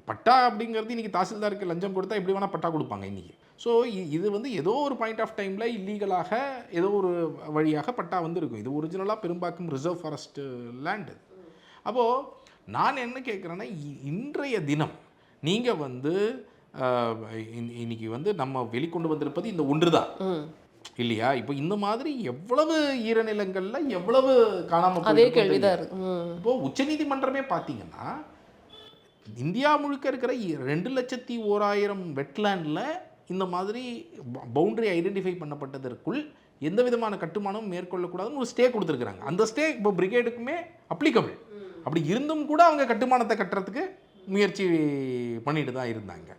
பட்டா அப்படிங்கிறது இன்றைக்கி தாசில்தாருக்கு லஞ்சம் கொடுத்தா எப்படி வேணால் பட்டா கொடுப்பாங்க இன்றைக்கி. ஸோ இது வந்து ஏதோ ஒரு பாயிண்ட் ஆஃப் டைமில் இல்லீகலாக ஏதோ ஒரு வழியாக பட்டா வந்து இருக்கும். இது ஒரிஜினலாக பெரும்பாக்கம் ரிசர்வ் ஃபாரஸ்ட் லேண்டு. அப்போது நான் என்ன கேட்குறேன்னா, இன்றைய தினம் நீங்கள் வந்து இன்னைக்கு வந்து நம்ம வெளிக்கொண்டு வந்திருப்பது இந்த ஒன்று தான் இல்லையா? இப்போ இந்த மாதிரி எவ்வளவு ஈரநிலங்கள்ல எவ்வளவு காணாமல் அதே கேள்விதான் இருக்கு. இப்போ உச்சநீதிமன்றமே பார்த்தீங்கன்னா இந்தியா முழுக்க இருக்கிற 2,01,000 வெட்லேண்டில் இந்த மாதிரி பவுண்டரி ஐடென்டிஃபை பண்ணப்பட்டதற்குள் எந்த விதமான கட்டுமானமும் மேற்கொள்ளக்கூடாதுன்னு ஒரு ஸ்டே கொடுத்துருக்குறாங்க. அந்த ஸ்டே இப்போ பிரிகேடுக்குமே அப்ளிகபிள். அப்படி இருந்தும் கூட அவங்க கட்டுமானத்தை கட்டுறதுக்கு முயற்சி பண்ணிட்டு தான் இருந்தாங்க.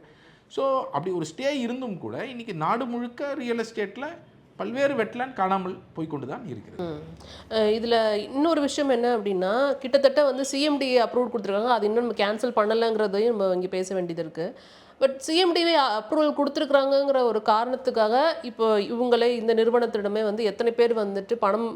ஸோ அப்படி ஒரு ஸ்டே இருந்தும் கூட இன்றைக்கி நாடு முழுக்க ரியல் எஸ்டேட்டில் பல்வேறு வெட்லேண்ட் காணாமல் போய்கொண்டு தான் இருக்கிறது. இதில் இன்னொரு விஷயம் என்ன அப்படின்னா, கிட்டத்தட்ட வந்து சிஎம்டிஏ அப்ரூவல் கொடுத்துருக்காங்க, அது இன்னும் நம்ம கேன்சல் பண்ணலைங்கிறதையும் நம்ம இங்கே பேச வேண்டியது இருக்குது. பட் சிஎம்டிஏ அப்ரூவல் கொடுத்துருக்குறாங்கங்கிற ஒரு காரணத்துக்காக இப்போ இவங்களே இந்த நிறுவனத்திடமே வந்து எத்தனை பேர் வந்துட்டு பணம்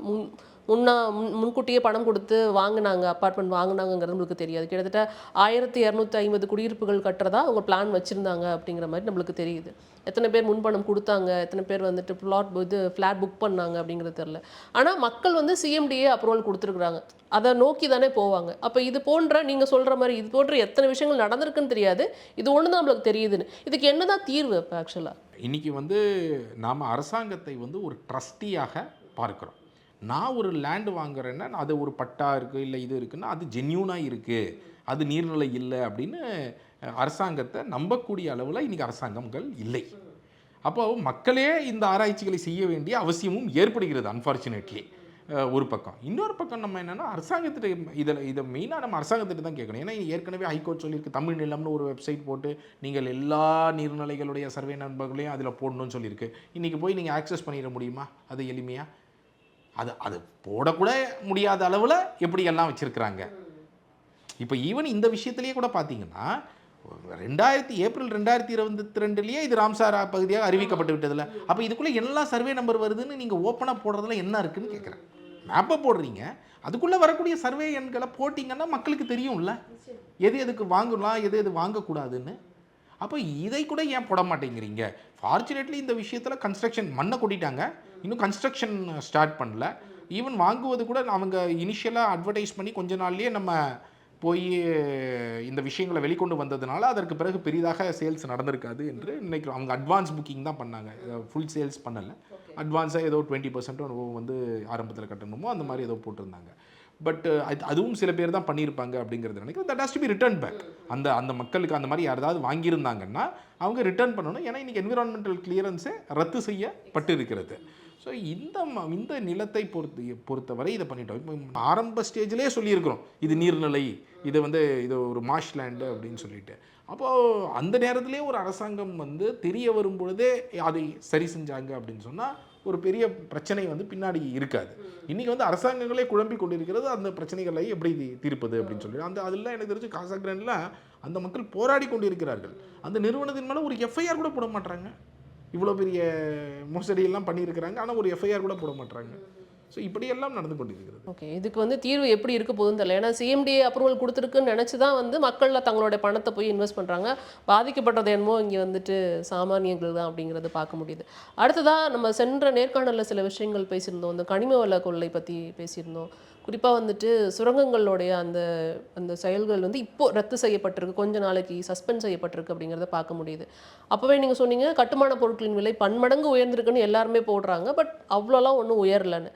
முன்கூட்டியே பணம் கொடுத்து வாங்கினாங்க, அப்பார்ட்மெண்ட் வாங்கினாங்கிறது நம்மளுக்கு தெரியாது. கிட்டத்தட்ட 1250 குடியிருப்புகள் கட்டுறதா அவங்க பிளான் வச்சுருந்தாங்க அப்படிங்கிற மாதிரி நம்மளுக்கு தெரியுது. எத்தனை பேர் முன்பணம் கொடுத்தாங்க, எத்தனை பேர் வந்துட்டு ஃப்ளாட் புக் பண்ணாங்க அப்படிங்கிறது தெரில. ஆனால் மக்கள் வந்து சிஎம்டிஏ அப்ரூவல் கொடுத்துருக்குறாங்க, அதை நோக்கி தானே போவாங்க. அப்போ இது போன்ற நீங்கள் சொல்கிற மாதிரி இது போன்ற எத்தனை விஷயங்கள் நடந்திருக்குன்னு தெரியாது, இது ஒன்று தான் நம்மளுக்கு தெரியுதுன்னு. இதுக்கு என்ன தான் தீர்வு இப்போ ஆக்சுவலாக? இன்றைக்கி வந்து நாம் அரசாங்கத்தை வந்து ஒரு ட்ரஸ்டியாக பார்க்குறோம். நான் ஒரு லேண்டு வாங்குறேன்னா அது ஒரு பட்டா இருக்குது இல்லை இது இருக்குன்னா அது ஜென்யூனாக இருக்குது, அது நீர்நிலை இல்லை அப்படின்னு அரசாங்கத்தை நம்பக்கூடிய அளவில் இன்றைக்கி அரசாங்கங்கள் இல்லை. அப்போது மக்களே இந்த ஆராய்ச்சிகளை செய்ய வேண்டிய அவசியமும் ஏற்படுகிறது அன்ஃபார்ச்சுனேட்லி ஒரு பக்கம். இன்னொரு பக்கம் நம்ம என்னென்னா அரசாங்கத்திட்ட இதை மெயினாக நம்ம அரசாங்கத்திட்ட தான் கேட்கணும். ஏன்னா ஏற்கனவே ஹைகோர்ட் சொல்லியிருக்கு, தமிழ் நிலம்னு ஒரு வெப்சைட் போட்டு நீங்கள் எல்லா நீர்நிலைகளுடைய சர்வே நண்பர்களையும் அதில் போடணும்னு சொல்லியிருக்கு. இன்றைக்கி போய் நீங்கள் ஆக்சஸ் பண்ணிட முடியுமா அது எளிமையாக? அது போடக்கூட முடியாத அளவில் எப்படி எல்லாம் வச்சுருக்கிறாங்க. இப்போ ஈவன் இந்த விஷயத்துலேயே கூட பார்த்தீங்கன்னா ஏப்ரல் 2022 இது ராம்சார் பகுதியாக அறிவிக்கப்பட்டு விட்டதில்ல. அப்போ இதுக்குள்ளே எல்லா சர்வே நம்பர் வருதுன்னு நீங்கள் ஓப்பனாக போடுறதுல என்ன இருக்குதுன்னு கேட்குறேன். மேப்பை போடுறீங்க, அதுக்குள்ளே வரக்கூடிய சர்வே எண்களை போட்டிங்கன்னா மக்களுக்கு தெரியும்ல எது எதுக்கு வாங்கலாம் எது எது வாங்கக்கூடாதுன்னு. அப்போ இதை கூட ஏன் போட மாட்டேங்கிறீங்க? ஃபார்ச்சுனேட்லி இந்த விஷயத்தில் கன்ஸ்ட்ரக்ஷன் மண்ணை கொட்டிட்டாங்க, இன்னும் கன்ஸ்ட்ரக்ஷன் ஸ்டார்ட் பண்ணல. ஈவன் வாங்குவது கூட அவங்க இனிஷியலாக அட்வர்டைஸ் பண்ணி கொஞ்ச நாள்லேயே நம்ம போய் இந்த விஷயங்களை வெளிக்கொண்டு வந்ததுனால அதற்கு பிறகு பெரிதாக சேல்ஸ் நடந்திருக்காது என்று நினைக்கிறோம். அவங்க அட்வான்ஸ் புக்கிங் தான் பண்ணாங்க, ஃபுல் சேல்ஸ் பண்ணலை. அட்வான்ஸாக ஏதோ 20% வந்து ஆரம்பத்தில் கட்டணுமோ அந்த மாதிரி ஏதோ போட்டிருந்தாங்க. பட் அதுவும் சில பேர் தான் பண்ணியிருப்பாங்க அப்படிங்கிறது நினைக்கிறேன். That has to be return back. அந்த மக்களுக்கு அந்த மாதிரி யாராவது வாங்கியிருந்தாங்கன்னா அவங்க ரிட்டர்ன் பண்ணணும். ஏன்னா இன்றைக்கி என்விரான்மெண்டல் கிளியரன்ஸே ரத்து செய்யப்பட்டு இருக்கிறது. ஸோ இந்த நிலத்தை பொறுத்தவரை இதை பண்ணிட்டோம். இப்போ ஆரம்ப ஸ்டேஜிலே சொல்லியிருக்கிறோம் இது நீர்நிலை, இது ஒரு மார்ஷ் லேண்டு அப்படின்னு சொல்லிட்டு. அப்போது அந்த நேரத்திலே ஒரு அரசாங்கம் வந்து தெரிய வரும் பொழுதே அதை சரி செஞ்சாங்க அப்படின்னு சொன்னால் ஒரு பெரிய பிரச்சனை வந்து பின்னாடி இருக்காது. இன்றைக்கி வந்து அரசாங்கங்களே குழம்பி கொண்டிருக்கிறது அந்த பிரச்சனைகளை எப்படி தீர்ப்பது அப்படின்னு சொல்லி. அதெல்லாம் எனக்கு தெரிஞ்சு காசாகிரானில் அந்த மக்கள் போராடி கொண்டு இருக்கிறார்கள். அந்த நிறுவனத்தின் மேலே ஒரு எஃப்ஐஆர் கூட போட மாட்டாங்க. இவ்வளோ பெரிய மோசடியெல்லாம் பண்ணியிருக்கிறாங்க, ஆனால் ஒரு எஃப்ஐஆர் கூட போட மாட்டாங்க. ஸோ இப்படியெல்லாம் நடந்து கொண்டிருக்கிறது. ஓகே, இதுக்கு வந்து தீர்வு எப்படி இருக்க போகுதுன்னு தெரியல. ஏன்னா சிஎம்டிஏ அப்ரூவல் கொடுத்துருக்குன்னு நினச்சி தான் வந்து மக்களில் தங்களோட பணத்தை போய் இன்வெஸ்ட் பண்ணுறாங்க. பாதிக்கப்பட்டது என்னமோ இங்கே வந்துட்டு சாமானியர்கள் தான் அப்படிங்கிறது பார்க்க முடியுது. அடுத்ததாக நம்ம சென்ற நேர்காணலில் சில விஷயங்கள் பேசியிருந்தோம். இந்த கனிம வள கொள்ளை பற்றி பேசியிருந்தோம். குறிப்பாக வந்துட்டு சுரங்கங்களுடைய அந்த அந்த செயல்கள் வந்து இப்போது ரத்து செய்யப்பட்டிருக்கு, கொஞ்ச நாளைக்கு சஸ்பெண்ட் செய்யப்பட்டிருக்கு அப்படிங்கிறத பார்க்க முடியுது. அப்போவே நீங்கள் சொன்னீங்க கட்டுமான பொருட்களின் விலை பன்மடங்கு உயர்ந்திருக்குன்னு எல்லாருமே போடுறாங்க, பட் அவ்வளோலாம் ஒன்றும் உயரலைன்னு.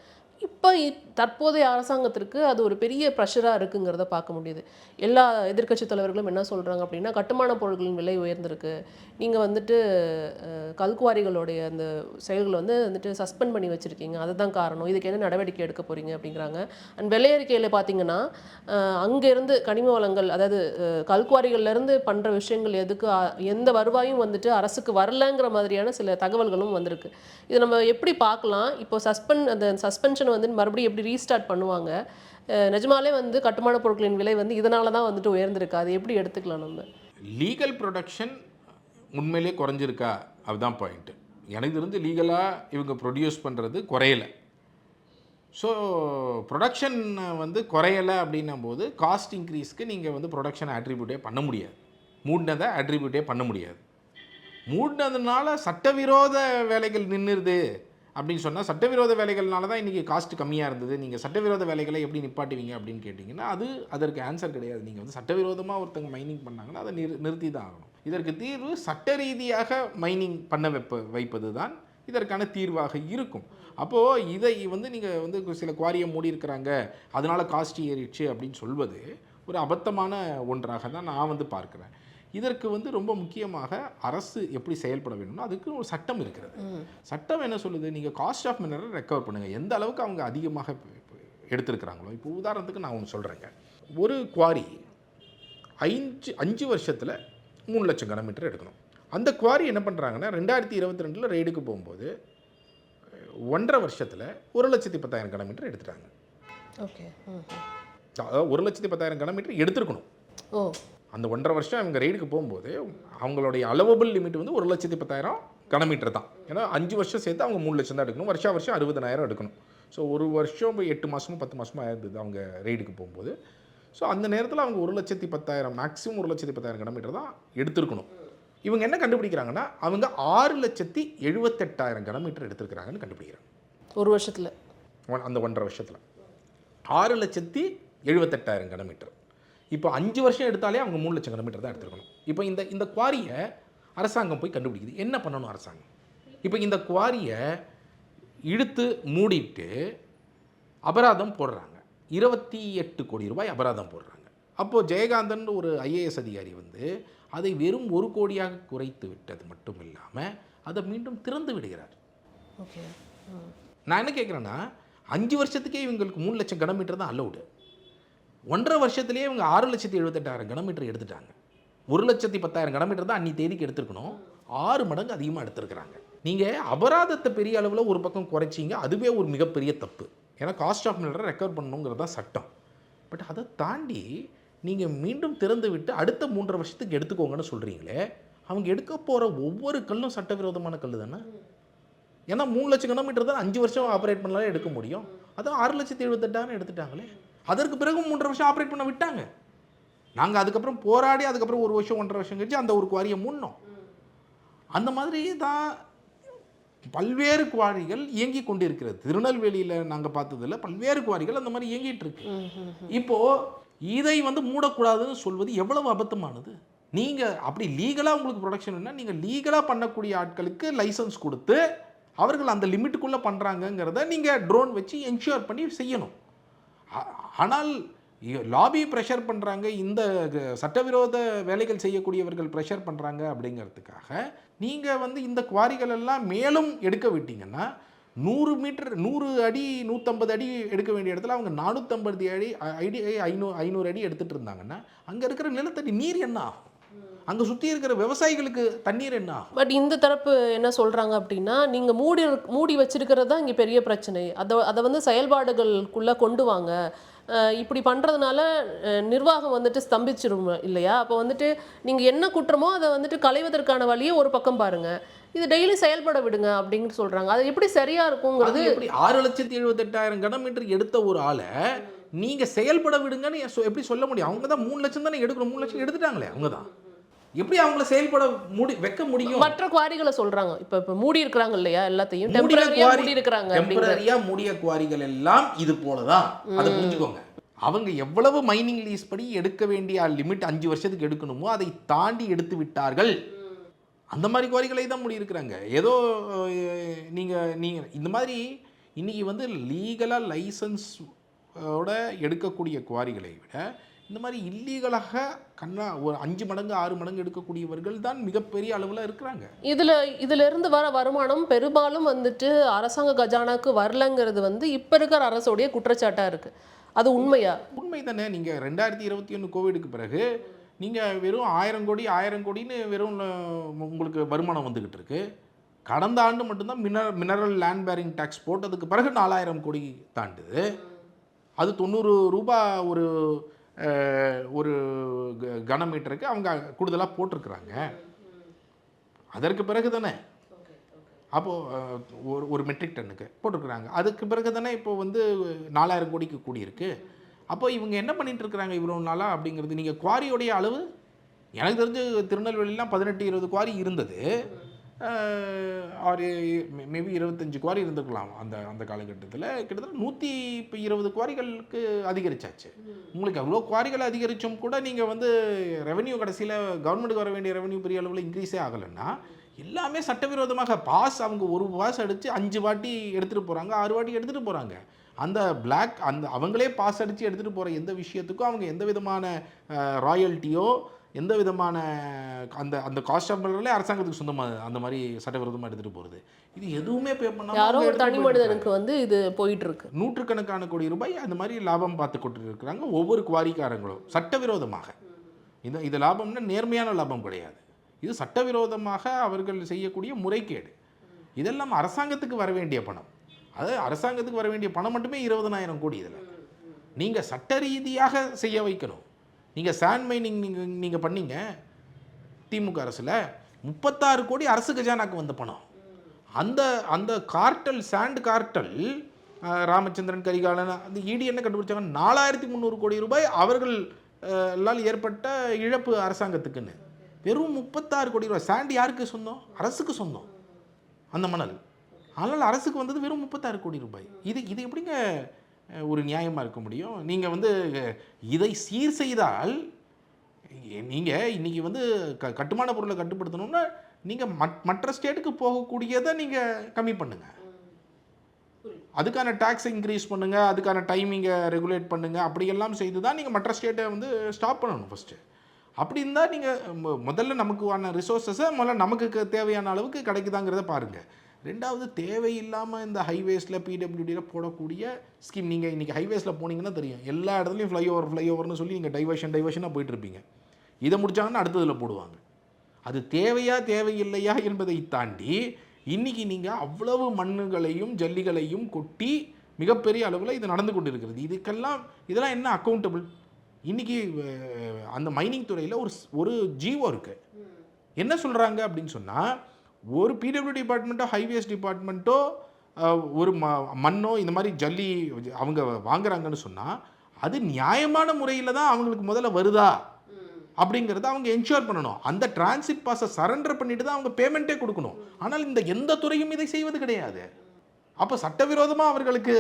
இப்போ தற்போதைய அரசாங்கத்திற்கு அது ஒரு பெரிய ப்ரெஷராக இருக்குங்கிறத பார்க்க முடியுது. எல்லா எதிர்க்கட்சி தலைவர்களும் என்ன சொல்கிறாங்க அப்படின்னா, கட்டுமான பொருட்களின் விலை உயர்ந்திருக்கு, நீங்கள் வந்துட்டு கல்குவாரிகளுடைய அந்த செயல்களை வந்துட்டு சஸ்பெண்ட் பண்ணி வச்சுருக்கீங்க, அதுதான் காரணம், இதுக்கு என்ன நடவடிக்கை எடுக்க போகிறீங்க அப்படிங்கிறாங்க. அண்ட் வெள்ளை அறிக்கையில் பார்த்தீங்கன்னா அங்கேருந்து கனிம வளங்கள், அதாவது கல்குவாரிகள்லேருந்து பண்ணுற விஷயங்கள் எதுக்கு எந்த வருவாயும் வந்துட்டு அரசுக்கு வரலங்கிற மாதிரியான சில தகவல்களும் வந்திருக்கு. இதை நம்ம எப்படி பார்க்கலாம்? இப்போ அந்த சஸ்பென்ஷன் வந்து மறுபடியும் எப்படி ரீஸ்டார்ட் பண்ணுவாங்க? நிஜமாலே வந்து கட்டுமான பொருட்களின் விலை வந்து இதனால தான் வந்துட்டு உயர்ந்திருக்கு, அது எப்படி எடுத்துக்கலாம் நம்ம? லீகல் ப்ரொடக்ஷன் உண்மையிலே குறைஞ்சிருக்கா? அதுதான் பாயிண்ட்டு. எனக்கு தெரிஞ்சு லீகலாக இவங்க ப்ரொடியூஸ் பண்ணுறது குறையலை. ஸோ ப்ரொடக்ஷன் வந்து குறையலை அப்படின்னும் போது காஸ்ட் இன்க்ரீஸ்க்கு நீங்கள் வந்து ப்ரொடக்ஷனை அட்ரிபியூட்டே பண்ண முடியாது, மூடினதை அட்ரிபியூட்டே பண்ண முடியாது. மூடினதுனால சட்டவிரோத வேலைகள் நின்றுது அப்படின்னு சொன்னால், சட்டவிரோத வேலைகள்னால தான் இன்றைக்கி காஸ்ட் கம்மியாக இருந்தது, நீங்கள் சட்டவிரோத வேலைகளை எப்படி நிப்பாட்டுவீங்க அப்படின்னு கேட்டிங்கன்னா அதற்கு ஆன்சர் கிடையாது. நீங்கள் வந்து சட்டவிரோதமாக ஒருத்தங்க மைனிங் பண்ணாங்கன்னா அதை நிறுத்தி தான் ஆகணும். இதற்கு தீர்வு சட்ட ரீதியாக மைனிங் பண்ண வைப்பது தான் இதற்கான தீர்வாக இருக்கும். அப்போது இதை வந்து நீங்கள் வந்து சில குவாரியை மூடி இருக்கிறாங்க அதனால் காஸ்ட் ஏறிடுச்சு அப்படின்னு சொல்வது ஒரு அபத்தமான ஒன்றாக தான் நான் வந்து பார்க்குறேன். இதற்கு வந்து ரொம்ப முக்கியமாக அரசு எப்படி செயல்பட வேணும்னா அதுக்கு ஒரு சட்டம் இருக்கிறது. சட்டம் என்ன சொல்லுது? நீங்கள் காஸ்ட் ஆஃப் மினரல் ரெக்கவர் பண்ணுங்கள். எந்த அளவுக்கு அவங்க அதிகமாக எடுத்திருக்கிறாங்களோ, இப்போ உதாரணத்துக்கு நான் ஒன்று சொல்கிறேங்க. ஒரு குவாரி 5 வருஷத்தில் 3 லட்சம் கனமீட்டர் எடுக்கணும். அந்த குவாரி என்ன பண்ணுறாங்கன்னா 2022 ரெய்டுக்கு போகும்போது 1.5 வருஷத்தில் 1,10,000 கனமீட்டர் எடுத்துட்டாங்க. ஓகே, அதாவது 1,10,000 கனமீட்டர் எடுத்துருக்கணும். ஓ, அந்த 1.5 வருஷம் அவங்க ரெய்டுக்கு போகும்போது அவங்களுடைய அலோவபிள் லிமிட் வந்து 1,10,000 கனமீட்டர் தான். ஏன்னா 5 வருஷம் சேர்த்து அவங்க 3 லட்சம் தான் எடுக்கணும். வருஷம் 60,000 எடுக்கணும். ஸோ ஒரு வருஷம் 8 மாதமோ 10 மாதமோ ஆயிருந்தது அவங்க ரெய்டுக்கு போகும்போது. ஸோ அந்த நேரத்தில் அவங்க 1,10,000 மேக்ஸிமம் 1,10,000 கனமீட்டர் தான் எடுத்துருக்கணும். இவங்க என்ன கண்டுபிடிக்கிறாங்கன்னா அவங்க 6,78,000 கனமீட்டர் எடுத்துருக்கிறாங்கன்னு கண்டுபிடிக்கிறாங்க ஒரு வருஷத்தில். அந்த 1.5 வருஷத்தில் 6,78,000 கனமீட்டர். இப்போ 5 வருஷம் எடுத்தாலே அவங்க 3 லட்சம் கனமீட்டர் தான் எடுத்துருக்கணும். இப்போ இந்த குவாரியை அரசாங்கம் போய் கண்டுபிடிக்குது. என்ன பண்ணணும் அரசாங்கம்? இப்போ இந்த குவாரியை இழுத்து மூடிட்டு அபராதம் போடுறாங்க. 28 கோடி ரூபாய் அபராதம் போடுறாங்க. அப்போது ஜெயகாந்தன் ஒரு IAS அதிகாரி வந்து அதை வெறும் 1 கோடியாக குறைத்து விட்டது மட்டும் இல்லாமல் அதை மீண்டும் திறந்து விடுகிறார். ஓகே, நான் என்ன கேட்குறேன்னா 5 வருஷத்துக்கே இவங்களுக்கு 3 லட்சம் கனமீட்டர் தான் அலௌடு. 1.5 வருஷத்துலேயே இவங்க 6,78,000 கனமீட்டர் எடுத்துட்டாங்க. 1,10,000 கனமீட்டர் தான் அன்னி தேதிக்கு எடுத்துருக்கணும். 6 மடங்கு அதிகமாக எடுத்துருக்குறாங்க. நீங்கள் அபராதத்தை பெரிய அளவில் ஒரு பக்கம் குறைச்சிங்க, அதுவே ஒரு மிகப்பெரிய தப்பு. ஏன்னா காஸ்ட் ஆஃப் மினரல் ரெக்கவர் பண்ணணுங்கிறது தான் சட்டம். பட் அதை தாண்டி நீங்கள் மீண்டும் திறந்து விட்டு அடுத்த 3.5 வருஷத்துக்கு எடுத்துக்கோங்கன்னு சொல்கிறீங்களே, அவங்க எடுக்க போகிற ஒவ்வொரு கல்லும் சட்டவிரோதமான கல் தானே. ஏன்னா 3 லட்சம் கனமீட்டர் தான் 5 வருஷம் ஆப்ரேட் பண்ணலாம் எடுக்க முடியும். அதான் 6,78,000 எடுத்துட்டாங்களே. அதற்கு பிறகு 3.5 வருஷம் ஆப்ரேட் பண்ண விட்டாங்க. நாங்கள் அதுக்கப்புறம் போராடி அதுக்கப்புறம் 1 வருஷம் 1.5 வருஷம் கழிச்சு அந்த ஒரு குவாரியை மூடினோம். அந்த மாதிரி தான் பல்வேறு குவாரிகள் இயங்கி கொண்டிருக்கிறது. திருநெல்வேலியில் நாங்கள் பார்த்ததில் பல்வேறு குவாரிகள் அந்த மாதிரி இயங்கிட்டு இருக்கு. இப்போது இதை வந்து மூடக்கூடாதுன்னு சொல்வது எவ்வளவு அபத்தமானது. நீங்கள் அப்படி லீகலாக உங்களுக்கு ப்ரொடக்ஷன்னா நீங்கள் லீகலாக பண்ணக்கூடிய ஆட்களுக்கு லைசன்ஸ் கொடுத்து அவர்கள் அந்த லிமிட்டுக்குள்ளே பண்ணுறாங்கங்கிறத நீங்கள் ட்ரோன் வச்சு என்ஷூர் பண்ணி செய்யணும். ஆனால் லாபி ப்ரெஷர் பண்ணுறாங்க, இந்த சட்டவிரோத வேலைகள் செய்யக்கூடியவர்கள் ப்ரெஷர் பண்ணுறாங்க அப்படிங்கிறதுக்காக நீங்கள் வந்து இந்த குவாரிகள் எல்லாம் மேலும் எடுக்க விட்டீங்கன்னா 100 மீட்டர் 100 அடி 150 அடி எடுக்க வேண்டிய இடத்துல அவங்க 450 அடி 500 அடி எடுத்துகிட்டு இருந்தாங்கன்னா அங்கே இருக்கிற நிலத்தடி நீர் என்ன ஆகும்? அங்கே சுற்றி இருக்கிற விவசாயிகளுக்கு தண்ணீர் என்ன ஆகும்? பட் இந்த தரப்பு என்ன சொல்கிறாங்க அப்படின்னா, நீங்கள் மூடி வச்சிருக்கிறது தான் இங்கே பெரிய பிரச்சனை, அதை வந்து செயல்பாடுகளுக்குள்ளே கொண்டு வாங்க, இப்படி பண்ணுறதுனால நிர்வாகம் வந்துட்டு ஸ்தம்பிச்சிரும் இல்லையா? அப்போ வந்துட்டு நீங்கள் என்ன குற்றமோ அதை வந்துட்டு களைவதற்கான வழியை ஒரு பக்கம் பாருங்கள், இது டெய்லி செயல்பட விடுங்க அப்படின்னு சொல்றாங்க. அது எப்படி சரியா அது இருக்குங்கிறது எப்படி 6,78,000 கனமீட்டர் எடுத்த ஒரு ஆளை நீங்க செயல்பட விடுங்கன்னு எப்படி சொல்ல முடியும்? அவங்க தான் 3 லட்சம் தானே எடுக்கணும். 3 லட்சம் எடுத்துட்டாங்களே அவங்க தான். எப்படி அவங்கள செயல்பட வைக்க முடியும்? மற்ற குவாரிகளை சொல்றாங்க. இப்ப மூடி இருக்கிறாங்க இல்லையா, எல்லாத்தையும் டெம்பரரியா மூடி இருக்கிறாங்க. டெம்பரரியா மூடிய குவாரிகள் எல்லாம் இது போலதான். அதை புரிஞ்சுக்கோங்க. அவங்க எவ்வளவு மைனிங் லீஸ் படி எடுக்க வேண்டிய லிமிட் 5 வருஷத்துக்கு எடுக்கணுமோ அதை தாண்டி எடுத்து விட்டார்கள். அந்த மாதிரி குவாரிகளை தான் மூடி இருக்கிறாங்க. ஏதோ நீங்க இந்த மாதிரி இன்னைக்கு வந்து லீகலா லைசன்ஸ் ஓட எடுக்கக்கூடிய குவாரிகளை விட இந்த மாதிரி இல்லீகலாக ஒரு 5 மடங்கு 6 மடங்கு எடுக்கக்கூடியவர்கள் தான் மிகப்பெரிய அளவில் இருக்கிறாங்க. இதுல இருந்து வர வருமானம் பெரும்பாலும் வந்துட்டு அரசாங்க கஜானாக்கு வரலங்கிறது வந்து இப்ப இருக்கிற அரசோடைய குற்றச்சாட்டா இருக்கு. அது உண்மையா? உண்மை தானே. நீங்கள் 2021 கோவிடுக்கு பிறகு நீங்கள் வெறும் 1000 கோடின்னு வெறும் உங்களுக்கு வருமானம் வந்துக்கிட்டு இருக்கு. கடந்த ஆண்டு மட்டும்தான் மினரல் லேண்ட் பேரிங் டேக்ஸ் போட்டதுக்கு பிறகு 4000 கோடி தாண்டுது. அது 90 ரூபா ஒரு கனமீட்டருக்கு அவங்க கூடுதலாக போட்டிருக்கிறாங்க. அதற்கு பிறகு தானே அப்போது ஒரு மெட்ரிக் டன்னுக்கு போட்டிருக்கிறாங்க. அதுக்கு பிறகு தானே இப்போது வந்து 4000 கோடிக்கு கூடியிருக்கு. அப்போ இவங்க என்ன பண்ணிட்டு இருக்கிறாங்க இவ்வளோ நாளாக அப்படிங்கிறது? நீங்கள் குவாரியோடைய அளவு எனக்கு தெரிஞ்சு திருநெல்வேலிலாம் 18-20 குவாரி இருந்தது. ஒரு மேபி 25 குவாரி இருந்துக்கலாம் அந்த காலகட்டத்தில். கிட்டத்தட்ட 120 குவாரிகளுக்கு அதிகரிச்சாச்சு. உங்களுக்கு அவ்வளோ குவாரிகள் அதிகரித்தும் கூட நீங்கள் வந்து ரெவென்யூ கடைசியில் கவர்மெண்ட்டுக்கு வர வேண்டிய ரெவென்யூ பெரிய அளவில் இன்க்ரீஸே ஆகலைன்னா எல்லாமே சட்டவிரோதமாக பாஸ் அவங்க ஒரு பாஸ் அடித்து 5 வாட்டி எடுத்துகிட்டு போகிறாங்க, 6 வாட்டி எடுத்துகிட்டு போகிறாங்க. அந்த பிளாக் அவங்களே பாஸ் அடித்து எடுத்துகிட்டு போகிற எந்த விஷயத்துக்கும் அவங்க எந்த விதமான ராயல்ட்டியோ எந்த விதமான அந்த காஸ்ட் ஆஃப் மெட்டீரியலே அரசாங்கத்துக்கு சொந்தமாக அந்த மாதிரி சட்டவிரோதமாக எடுத்துகிட்டு போகிறது. இது எதுவுமே பே பண்ணாமல் யாரோ ஒரு தனி மனிதனுக்கு வந்து இது போயிட்டு இருக்கு. நூற்றுக்கணக்கான கோடி ரூபாய் அந்த மாதிரி லாபம் பார்த்து கொண்டு இருக்கிறாங்க ஒவ்வொரு குவாரிக்காரங்களும் சட்டவிரோதமாக. இது லாபம்னா நேர்மையான லாபம் கிடையாது. இது சட்டவிரோதமாக அவர்கள் செய்யக்கூடிய முறைகேடு. இதெல்லாம் அரசாங்கத்துக்கு வர வேண்டிய பணம். அதாவது அரசாங்கத்துக்கு வர வேண்டிய பணம் மட்டுமே 20,000 கோடி. இதில் நீங்கள் சட்ட ரீதியாக செய்ய வைக்கணும். நீங்கள் சாண்ட் மைனிங் நீங்கள் பண்ணீங்க திமுக அரசில் 36 கோடி அரசு கஜானாக்கு வந்த பணம். அந்த cartel sand cartel Ramachandran Karikalan அந்த இடி என்ன கண்டுபிடிச்சாங்க? 4300 கோடி ரூபாய் அவர்களால் ஏற்பட்ட இழப்பு அரசாங்கத்துக்குன்னு. வெறும் 36 கோடி ரூபாய். சாண்ட் யாருக்கு சொந்தம்? அரசுக்கு சொந்தம் அந்த மணல். ஆனால் அரசுக்கு வந்தது வெறும் 36 கோடி ரூபாய். இது எப்படிங்க ஒரு நியாயமாக இருக்க முடியும்? நீங்கள் வந்து இதை சீர் செய்தால் நீங்கள் இன்றைக்கி வந்து கட்டுமான பொருளை கட்டுப்படுத்தணும்னா நீங்கள் மற்ற ஸ்டேட்டுக்கு போகக்கூடியதை நீங்கள் கம்மி பண்ணுங்கள். அதுக்கான டேக்ஸை இன்க்ரீஸ் பண்ணுங்கள், அதுக்கான டைமிங்கை ரெகுலேட் பண்ணுங்கள். அப்படியெல்லாம் செய்து தான் நீங்கள் மற்ற ஸ்டேட்டை வந்து ஸ்டாப் பண்ணணும் ஃபஸ்ட்டு. அப்படி இருந்தால் நீங்கள் முதல்ல நமக்குவான ரிசோர்ஸஸை முதல்ல நமக்கு தேவையான அளவுக்கு கிடைக்குதாங்கிறத பாருங்கள். ரெண்டாவது, தேவையில்லாமல் இந்த ஹைவேஸில் பிடபிள்யூடியில் போடக்கூடிய ஸ்கீம். நீங்கள் இன்றைக்கி ஹைவேஸில் போனீங்கன்னா தெரியும், எல்லா இடத்துலையும் ஃப்ளைஓவர்னு சொல்லி நீங்கள் டைவர்ஷனாக போயிட்டுருப்பீங்க. இதை முடிச்சாங்கன்னா அடுத்ததில் போடுவாங்க. அது தேவையில்லையா என்பதை தாண்டி இன்றைக்கி நீங்கள் அவ்வளவு மண்ணுகளையும் ஜல்லிகளையும் கொட்டி மிகப்பெரிய அளவில் இது நடந்து கொண்டு இருக்கிறது. இதெல்லாம் என்ன அக்கௌண்டபிள்? இன்றைக்கி அந்த மைனிங் துறையில் ஒரு ஜீவோ இருக்குது. என்ன சொல்கிறாங்க அப்படின்னு சொன்னால், ஒரு பிடபிள்யூ டிபார்ட்மெண்ட்டோ ஹைவேஸ் டிபார்ட்மெண்ட்டோ ஒரு மண்ணோ இந்த மாதிரி ஜல்லி அவங்க வாங்குறாங்கன்னு சொன்னால் அது நியாயமான முறையில் தான் அவங்களுக்கு முதல்ல வருதா அப்படிங்கிறத அவங்க என்ஷூர் பண்ணணும். அந்த டிரான்சிட் பாஸை சரண்டர் பண்ணிட்டு தான் அவங்க பேமெண்ட்டே கொடுக்கணும். ஆனால் இந்த எந்த துறையும் இதை செய்வது கிடையாது. அப்போ சட்டவிரோதமாக அவர்களுக்கு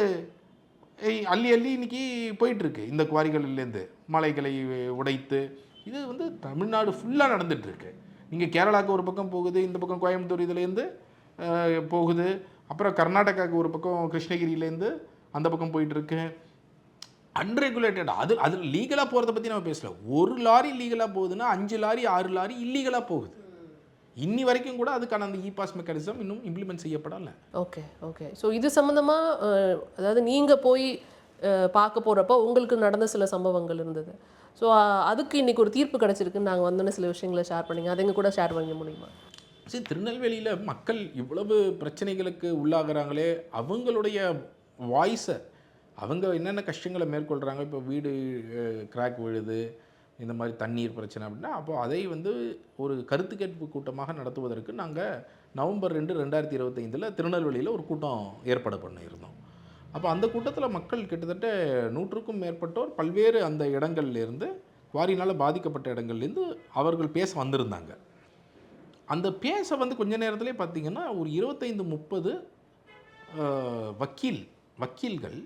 அள்ளி இன்னைக்கு போயிட்டுருக்கு. இந்த குவாரிகளிலேருந்து மலைகளை உடைத்து இது வந்து தமிழ்நாடு ஃபுல்லாக நடந்துகிட்ருக்கு. நீங்கள் கேரளாவுக்கு ஒரு பக்கம் போகுது, இந்த பக்கம் கோயம்புத்தூர் இதுலேருந்து போகுது, அப்புறம் கர்நாடகாவுக்கு ஒரு பக்கம் கிருஷ்ணகிரியிலேருந்து அந்த பக்கம் போயிட்டுருக்கு. அன்ரெகுலேட்டட். அது லீகலாக போகிறத பற்றி நம்ம பேசல. ஒரு லாரி லீகலாக போகுதுன்னா 5 லாரி 6 லாரி இல்லீகலாக போகுது. இன்னி வரைக்கும் கூட அதுக்கான அந்த இ-பாஸ் மெக்கானிசம் இன்னும் இம்ப்ளிமெண்ட் செய்யப்படலை. ஓகே. ஸோ இது சம்மந்தமாக அதாவது நீங்கள் போய் பார்க்க போகிறப்போ உங்களுக்கு நடந்த சில சம்பவங்கள் இருந்தது. ஸோ அதுக்கு இன்றைக்கி ஒரு தீர்ப்பு கிடச்சிருக்குன்னு நாங்கள் வந்தோன்னே சில விஷயங்களை ஷேர் பண்ணிங்க. அதை கூட ஷேர் பண்ண முடியுமா? சரி, திருநெல்வேலியில் மக்கள் இவ்வளவு பிரச்சனைகளுக்கு உள்ளாகிறாங்களே, அவங்களுடைய வாய்ஸை அவங்க என்னென்ன கஷ்டங்களை மேற்கொள்கிறாங்க. இப்போ வீடு கிராக் விழுது, இந்த மாதிரி தண்ணீர் பிரச்சனை அப்படின்னா, அப்போது அதை வந்து ஒரு கருத்து கேட்பு கூட்டமாக நடத்துவதற்கு நாங்கள் நவம்பர் 2, 2025 திருநெல்வேலியில் ஒரு கூட்டம் ஏற்பாடு பண்ணியிருந்தோம். அப்போ அந்த கூட்டத்தில் மக்கள் கிட்டத்தட்ட 100க்கும் மேற்பட்டோர் பல்வேறு அந்த இடங்கள்லேருந்து, குவாரினால் பாதிக்கப்பட்ட இடங்கள்லேருந்து அவர்கள் பேச வந்திருந்தாங்க. அந்த பேச வந்து கொஞ்ச நேரத்திலே பார்த்திங்கன்னா ஒரு 25-30 வக்கீல்கள்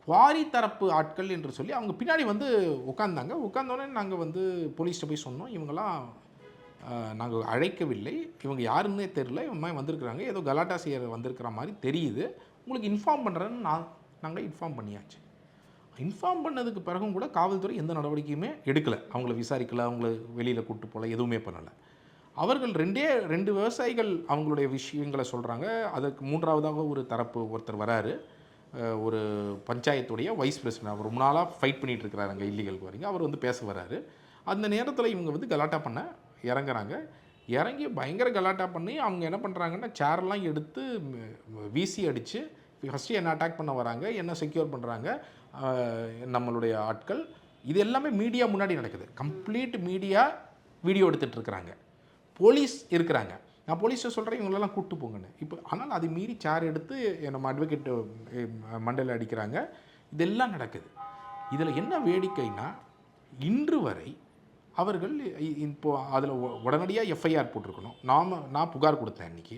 குவாரி தரப்பு ஆட்கள் என்று சொல்லி அவங்க பின்னாடி வந்து உட்காந்தாங்க. உட்காந்தோடனே நாங்கள் வந்து போலீஸ்கிட்ட போய் சொன்னோம், இவங்கெல்லாம் நாங்கள் அழைக்கவில்லை, இவங்க யாருன்னே தெரில, இவங்க மாதிரி வந்திருக்கிறாங்க, ஏதோ கலாட்டா செய்ய வந்திருக்கிற மாதிரி தெரியுது, உங்களுக்கு இன்ஃபார்ம் பண்ணுறேன்னு நாங்கள் இன்ஃபார்ம் பண்ணியாச்சு. இன்ஃபார்ம் பண்ணதுக்கு பிறகும் கூட காவல்துறை எந்த நடவடிக்கையுமே எடுக்கலை. அவங்கள விசாரிக்கலை, அவங்கள வெளியில் கூப்பிட்டு போகல, எதுவுமே பண்ணலை. அவர்கள் 2 விவசாயிகள் அவங்களுடைய விஷயங்களை சொல்கிறாங்க. அதுக்கு 3வதாக ஒரு தரப்பு ஒருத்தர் வராரு, ஒரு பஞ்சாயத்துடைய வைஸ் பிரசிடென்ட். அவர் ரொம்ப நாளாக ஃபைட் பண்ணிகிட்டு இருக்கிறாரு அங்கே இல்லீகலுக்கு வரீங்க. அவர் வந்து பேச வராரு. அந்த நேரத்தில் இவங்க வந்து கலாட்டா பண்ண இறங்குறாங்க. இறங்கி பயங்கர கலாட்டா பண்ணி அவங்க என்ன பண்ணுறாங்கன்னா, சேர்லாம் எடுத்து வீசி அடித்து ஃபஸ்ட்டு என்ன அட்டாக் பண்ண வராங்க, என்ன செக்யூர் பண்ணுறாங்க நம்மளுடைய ஆட்கள். இது எல்லாமே மீடியா முன்னாடி நடக்குது. கம்ப்ளீட் மீடியா வீடியோ எடுத்துகிட்டு இருக்கிறாங்க. போலீஸ் இருக்கிறாங்க. நான் போலீஸை சொல்கிறேன், இவங்களெல்லாம் கூப்பிட்டு போங்கன்னு. இப்போ ஆனால் அதை மீறி சேர் எடுத்து நம்ம அட்வொகேட்டு மண்டையில் அடிக்கிறாங்க. இதெல்லாம் நடக்குது. இதில் என்ன வேடிக்கைன்னா, இன்று வரை அவர்கள் இப்போது அதில் உடனடியாக எஃப்ஐஆர் போட்டிருக்கணும். நான் புகார் கொடுத்தேன் இன்றைக்கி.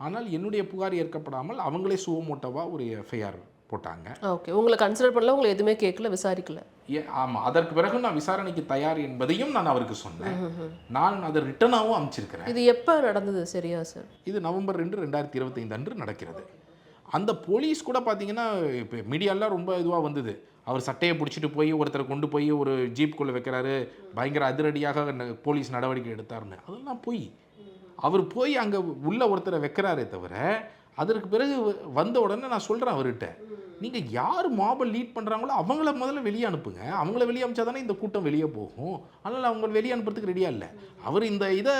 ஆனால் என்னுடைய புகார் ஏற்கப்படாமல் அவங்களே சுவமோட்டோவாக ஒரு எஃப்ஐஆர் போட்டாங்க. ஓகே, உங்களை கன்சிடர் பண்ணல, உங்களை எதுவுமே கேட்கல, விசாரிக்கல. ஆமாம், அதற்கு பிறகு நான் விசாரணைக்கு தயார் என்பதையும் நான் அவருக்கு சொன்னேன். நான் அதை ரிட்டனாகவும் அமைச்சிருக்கிறேன். இது எப்போ நடந்தது சரியா சார்? இது நவம்பர் 2, 2025 அன்று நடக்கிறது. அந்த போலீஸ் கூட பார்த்தீங்கன்னா, இப்போ மீடியாலாம் ரொம்ப இதுவாக வந்தது. அவர் சட்டையை பிடிச்சிட்டு போய் ஒருத்தரை கொண்டு போய் ஒரு ஜீப்புக்குள்ளே வைக்கிறாரு, பயங்கர அதிரடியாக போலீஸ் நடவடிக்கை எடுத்தாருன்னு. அதெல்லாம் போய் அவர் போய் அங்கே உள்ள ஒருத்தரை வைக்கிறாரே தவிர, அதற்கு பிறகு வந்த உடனே நான் சொல்கிறேன் அவர்கிட்ட, நீங்கள் யார் மாபை லீட் பண்ணுறாங்களோ அவங்கள முதல்ல வெளியே அனுப்புங்க. அவங்கள வெளியே அனுப்பிச்சா தானே இந்த கூட்டம் வெளியே போகும். அதனால் அவங்க வெளியே அனுப்புறதுக்கு ரெடியாக இல்லை. அவர் இந்த இதை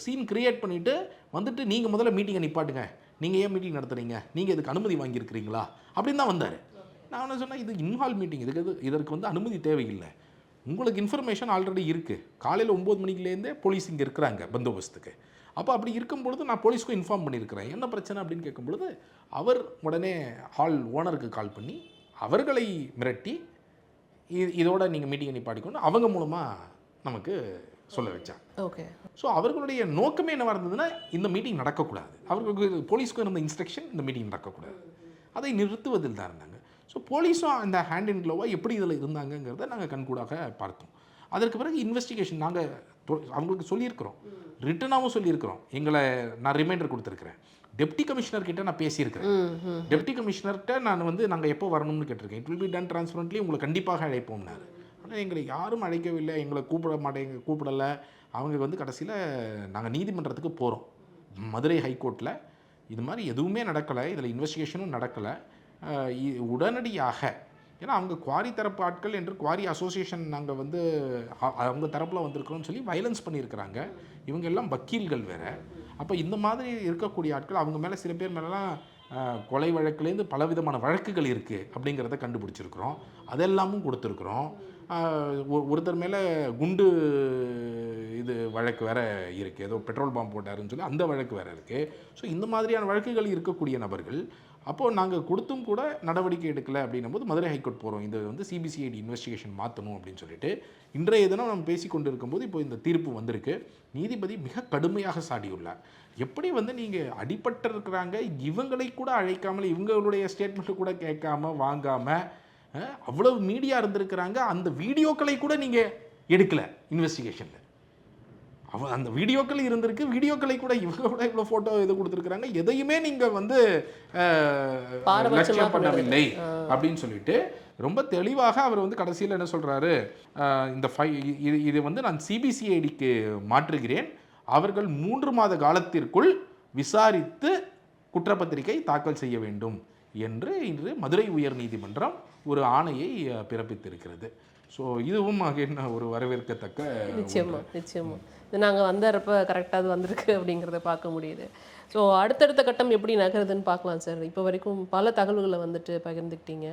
சீன் கிரியேட் பண்ணிவிட்டு வந்துட்டு, நீங்கள் முதல்ல மீட்டிங்கை நிப்பாட்டுங்க, நீங்கள் ஏன் மீட்டிங் நடத்துகிறீங்க, நீங்கள் இதுக்கு அனுமதி வாங்கியிருக்கிறீங்களா அப்படின்னு தான் வந்தார். நான் என்ன சொன்னேன், இது இன்ஹால் மீட்டிங், இதற்கு வந்து அனுமதி தேவையில்லை. உங்களுக்கு இன்ஃபர்மேஷன் ஆல்ரெடி இருக்குது. காலையில் 9 மணிக்குலேருந்தே போலீஸ் இங்கே இருக்கிறாங்க பந்தோபஸ்துக்கு. அப்போ அப்படி இருக்கும்பொழுது நான் போலீஸ்க்கும் இன்ஃபார்ம் பண்ணியிருக்கிறேன், என்ன பிரச்சனை அப்படின்னு கேட்கும்பொழுது அவர் உடனே ஹால் ஓனருக்கு கால் பண்ணி அவர்களை மிரட்டி இதோட நீங்கள் மீட்டிங்கை நிப்பாட்டிக்கணும் அவங்க மூலமாக நமக்கு சொல்ல வச்சாங்க. ஓகே. ஸோ அவர்களுடைய நோக்கமே என்னவாக இருந்ததுன்னா, இந்த மீட்டிங் நடக்கக்கூடாது. அவர்களுக்கு போலீஸ்க்கும் இருந்த இன்ஸ்ட்ரக்ஷன் இந்த மீட்டிங் நடக்கக்கூடாது, அதை நிறுத்துவதில் தான் இருந்தாங்க. ஸோ போலீஸும் அந்த ஹேண்ட் இன் க்ளோவாக எப்படி இதில் இருந்தாங்கங்கிறத நாங்கள் கண்கூடாக பார்த்தோம். அதற்கு பிறகு இன்வெஸ்டிகேஷன் நாங்கள் அவங்களுக்கு சொல்லியிருக்கிறோம், ரிட்டனாகவும் சொல்லியிருக்கிறோம். நான் ரிமைண்டர் கொடுத்துருக்குறேன். டெப்டி கமிஷனர்கிட்ட நான் பேசியிருக்கிறேன். டெப்டி கமிஷனர்கிட்ட நான் வந்து நாங்கள் எப்போ வரணும்னு கேட்டிருக்கேன். இட் வில் பி டன் ட்ரான்ஸ்பரண்ட்லி, உங்களை கண்டிப்பாக அழைப்போம்னாரு. ஆனால் எங்களை யாரும் அழைக்கவில்லை, எங்களை கூப்பிடலை. அவங்க வந்து கடைசியில் நாங்கள் நீதிமன்றத்துக்கு போகிறோம், மதுரை ஹைகோர்ட்டில். இது மாதிரி எதுவுமே நடக்கலை, இதில் இன்வெஸ்டிகேஷனும் நடக்கலை. உடனடியாக, ஏன்னா அவங்க குவாரி தரப்பு ஆட்கள் என்று குவாரி அசோசியேஷன் நாங்கள் வந்து அவங்க தரப்பில் வந்திருக்கிறோம்னு சொல்லி வயலன்ஸ் பண்ணியிருக்கிறாங்க. இவங்க எல்லாம் வக்கீல்கள் வேறு. அப்போ இந்த மாதிரி இருக்கக்கூடிய ஆட்கள், அவங்க மேலே சில பேர் மேலெலாம் கொலை வழக்குலேருந்து பலவிதமான வழக்குகள் இருக்குது அப்படிங்கிறத கண்டுபிடிச்சிருக்கிறோம். அதெல்லாமும் கொடுத்துருக்குறோம். ஒருத்தர் மேலே குண்டு வழக்கு வேறு இருக்குது, ஏதோ பெட்ரோல் பாம்பு போட்டாருன்னு சொல்லி அந்த வழக்கு வேறு இருக்குது. ஸோ இந்த மாதிரியான வழக்குகள் இருக்கக்கூடிய நபர்கள். அப்போது நாங்கள் கொடுத்தும் கூட நடவடிக்கை எடுக்கலை அப்படின்னும் போது மதுரை ஹைகோர்ட் போகிறோம், இது வந்து சிபிசிஐடி இன்வெஸ்டிகேஷன் மாற்றணும் அப்படின்னு சொல்லிட்டு. இன்றைய தினம் நம்ம பேசி கொண்டு இருக்கும்போது இப்போ இந்த தீர்ப்பு வந்திருக்கு. நீதிபதி மிக கடுமையாக சாடியுள்ளார். எப்படி வந்து நீங்கள் அடிபட்டு இருக்கிறாங்க, இவங்களை கூட அழைக்காமல், இவங்களுடைய ஸ்டேட்மெண்ட்டு கூட கேட்காம வாங்காமல் அவ்வளவு மீடியா இருந்திருக்கிறாங்க. அந்த வீடியோக்களை கூட நீங்கள் எடுக்கலை இன்வெஸ்டிகேஷனில். அந்த வீடியோக்கள் இருந்திருக்கு, வீடியோக்களை கூட இவங்களோட இவ்வளோ ஃபோட்டோ இது கொடுத்துருக்குறாங்க, எதையுமே நீங்கள் வந்து லட்சியம் பண்ணவில்லை அப்படின்னு சொல்லிட்டு ரொம்ப தெளிவாக அவர் வந்து கடைசியில் என்ன சொல்கிறாரு, இந்த இது வந்து நான் சிபிசிஐடிக்கு மாற்றுகிறேன், அவர்கள் 3 மாத காலத்திற்குள் விசாரித்து குற்றப்பத்திரிகை தாக்கல் செய்ய வேண்டும் என்று இன்று மதுரை உயர்நீதிமன்றம் ஒரு ஆணையை பிறப்பித்திருக்கிறது. ஸோ இதுவும் என்ன ஒரு வரவேற்கத்தக்க. நிச்சயமாக இது நாங்கள் வந்தறப்ப கரெக்டாக அது வந்திருக்கு அப்படிங்கிறத பார்க்க முடியுது. ஸோ அடுத்தடுத்த கட்டம் எப்படி நகருதுன்னு பார்க்கலாம் சார். இப்போ வரைக்கும் பல தகவல்களை வந்துட்டு பகிர்ந்துக்கிட்டீங்க.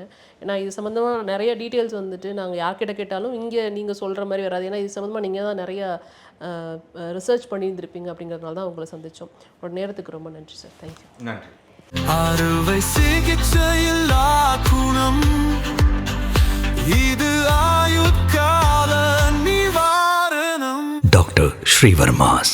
ஏன்னா இது சம்மந்தமாக நிறைய டீட்டெயில்ஸ் வந்துட்டு நாங்கள் யார்கிட்ட கேட்டாலும் இங்கே நீங்கள் சொல்கிற மாதிரி வராது. ஏன்னா இது சம்மந்தமாக நீங்கள் தான் நிறையா ரிசர்ச் பண்ணியிருந்திருப்பீங்க அப்படிங்கிறதுனால தான் உங்களை சந்தித்தோம். உங்களோட நேரத்துக்கு ரொம்ப நன்றி சார். தேங்க்யூ. நன்றி. அறுவை சிகிச்சையில்லா குணம் இது ஆயுட்கால நிவாரணம். Dr. Srivarmas.